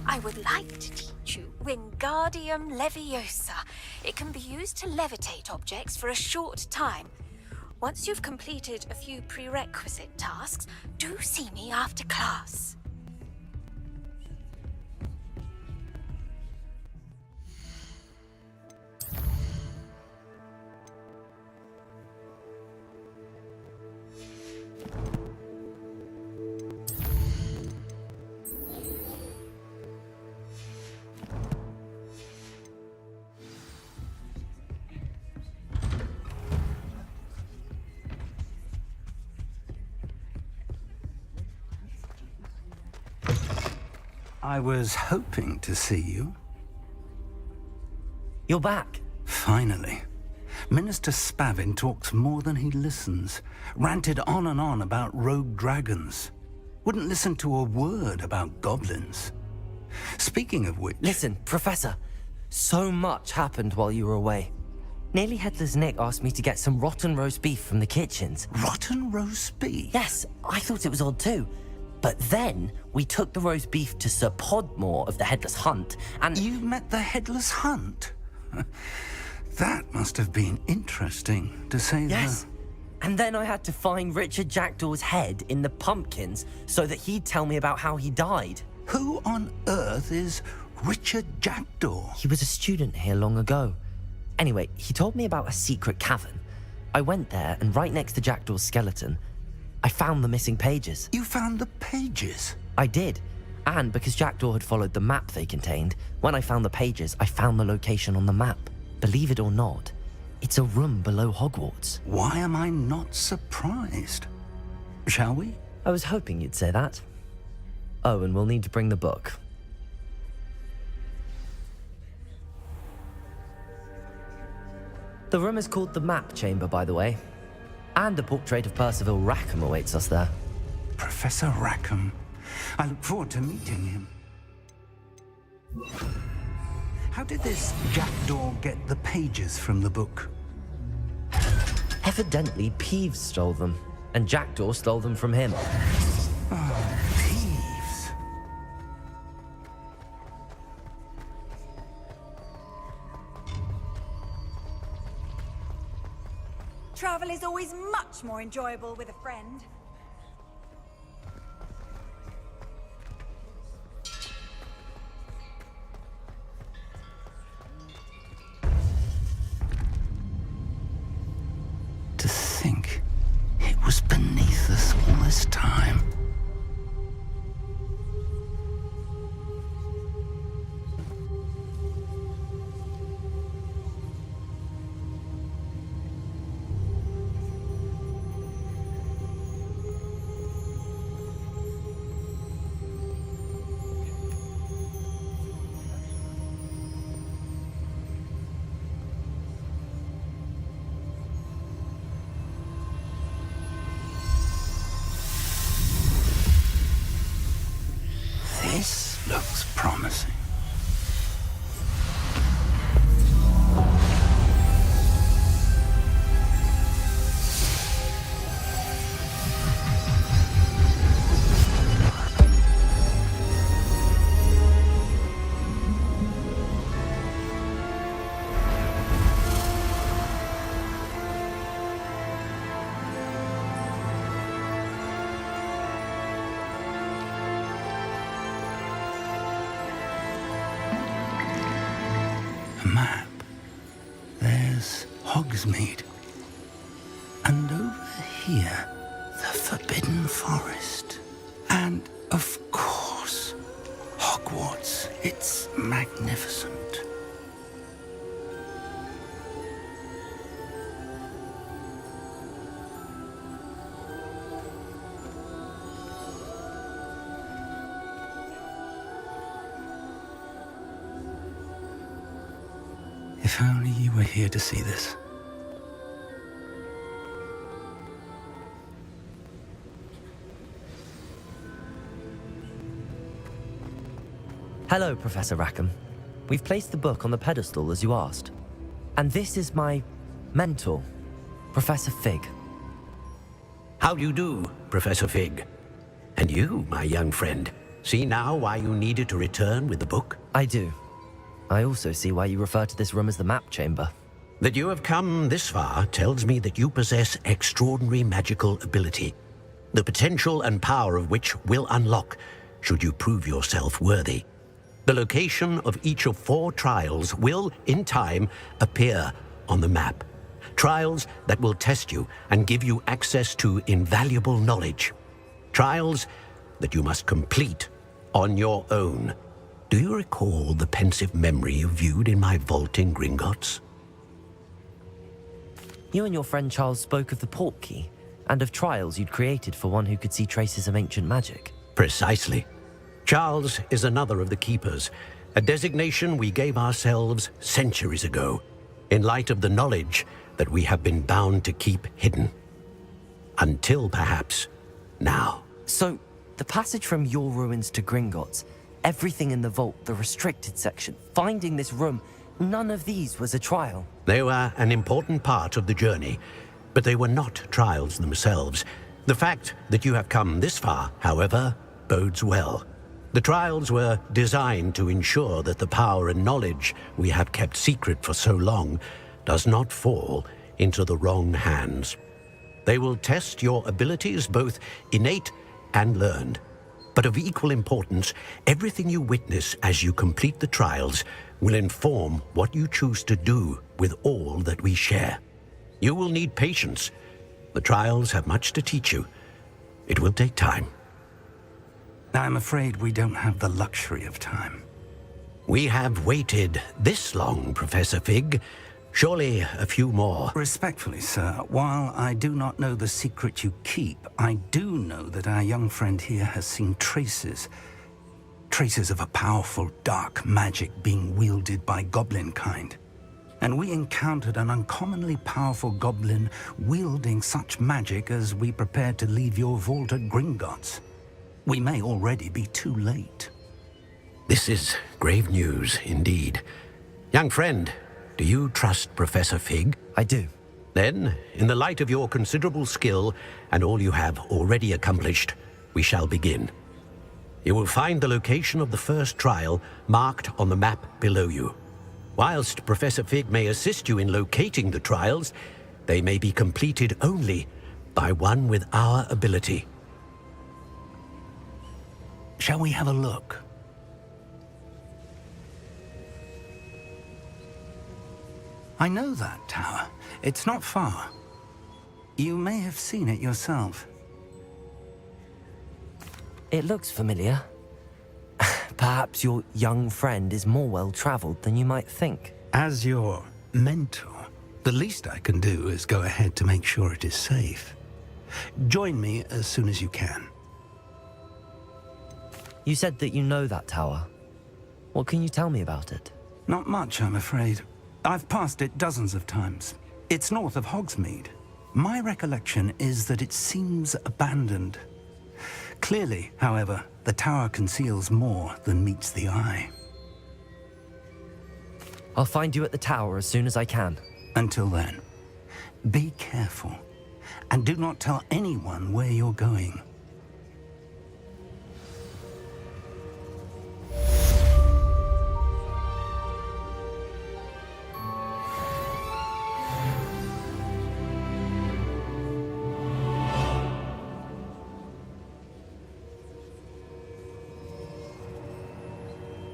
Speaker 1: I would like to teach you Wingardium Leviosa. It can be used to levitate objects for a short time. Once you've completed a few prerequisite tasks, do see me after class.
Speaker 22: I was hoping to see you.
Speaker 4: You're back.
Speaker 22: Finally. Minister Spavin talks more than he listens. Ranted on and on about rogue dragons. Wouldn't listen to a word about goblins. Speaking of which...
Speaker 4: Listen, Professor. So much happened while you were away. Nearly Headless Nick asked me to get some rotten roast beef from the kitchens.
Speaker 22: Rotten roast beef?
Speaker 4: Yes, I thought it was odd too. But then, we took the roast beef to Sir Podmore of the Headless Hunt, and...
Speaker 22: You met the Headless Hunt? That must have been interesting, to say the...
Speaker 4: Yes. And then I had to find Richard Jackdaw's head in the pumpkins so that he'd tell me about how he died.
Speaker 22: Who on earth is Richard Jackdaw?
Speaker 4: He was a student here long ago. Anyway, he told me about a secret cavern. I went there, and right next to Jackdaw's skeleton, I found the missing pages.
Speaker 22: You found the pages?
Speaker 4: I did. And because Jackdaw had followed the map they contained, when I found the pages, I found the location on the map. Believe it or not, it's a room below Hogwarts.
Speaker 22: Why am I not surprised? Shall we?
Speaker 4: I was hoping you'd say that. Oh, and we'll need to bring the book. The room is called the Map Chamber, by the way. And a portrait of Percival Rackham awaits us there.
Speaker 22: Professor Rackham. I look forward to meeting him. How did this Jackdaw get the pages from the book?
Speaker 4: Evidently, Peeves stole them, and Jackdaw stole them from him.
Speaker 22: Oh, Peeves.
Speaker 23: Travel is always much more enjoyable with a friend.
Speaker 22: To think it was beneath us all this time. This looks promising. Map. There's Hogsmeade. And over here, the Forbidden Forest. And, of course, Hogwarts. It's magnificent. If only you were here to see this.
Speaker 4: Hello, Professor Rackham. We've placed the book on the pedestal as you asked. And this is my mentor, Professor Fig.
Speaker 8: How do you do, Professor Fig? And you, my young friend, see now why you needed to return with the book?
Speaker 4: I do. I also see why you refer to this room as the map chamber.
Speaker 8: That you have come this far tells me that you possess extraordinary magical ability, the potential and power of which will unlock should you prove yourself worthy. The location of each of 4 trials will, in time, appear on the map. Trials that will test you and give you access to invaluable knowledge. Trials that you must complete on your own. Do you recall the pensive memory you viewed in my vault in Gringotts?
Speaker 4: You and your friend Charles spoke of the port key and of trials you'd created for one who could see traces of ancient magic.
Speaker 8: Precisely. Charles is another of the Keepers, a designation we gave ourselves centuries ago, in light of the knowledge that we have been bound to keep hidden. Until perhaps now.
Speaker 4: So, the passage from your ruins to Gringotts, everything in the vault, the restricted section, finding this room, none of these was a trial.
Speaker 8: They were an important part of the journey, but they were not trials themselves. The fact that you have come this far, however, bodes well. The trials were designed to ensure that the power and knowledge we have kept secret for so long does not fall into the wrong hands. They will test your abilities, both innate and learned. But of equal importance, everything you witness as you complete the trials will inform what you choose to do with all that we share. You will need patience. The trials have much to teach you. It will take time.
Speaker 22: I'm afraid we don't have the luxury of time.
Speaker 8: We have waited this long, Professor Fig. Surely a few more.
Speaker 22: Respectfully, sir, while I do not know the secret you keep, I do know that our young friend here has seen traces of a powerful dark magic being wielded by goblin kind. And we encountered an uncommonly powerful goblin wielding such magic as we prepared to leave your vault at Gringotts. We may already be too late.
Speaker 8: This is grave news indeed. Young friend, do you trust Professor Fig?
Speaker 4: I do.
Speaker 8: Then, in the light of your considerable skill and all you have already accomplished, we shall begin. You will find the location of the first trial marked on the map below you. Whilst Professor Fig may assist you in locating the trials, they may be completed only by one with our ability.
Speaker 22: Shall we have a look? I know that tower. It's not far. You may have seen it yourself.
Speaker 4: It looks familiar. Perhaps your young friend is more well-traveled than you might think.
Speaker 22: As your mentor, the least I can do is go ahead to make sure it is safe. Join me as soon as you can.
Speaker 4: You said that you know that tower. What can you tell me about it?
Speaker 22: Not much, I'm afraid. I've passed it dozens of times. It's north of Hogsmeade. My recollection is that it seems abandoned. Clearly, however, the tower conceals more than meets the eye.
Speaker 4: I'll find you at the tower as soon as I can.
Speaker 22: Until then, be careful, and do not tell anyone where you're going.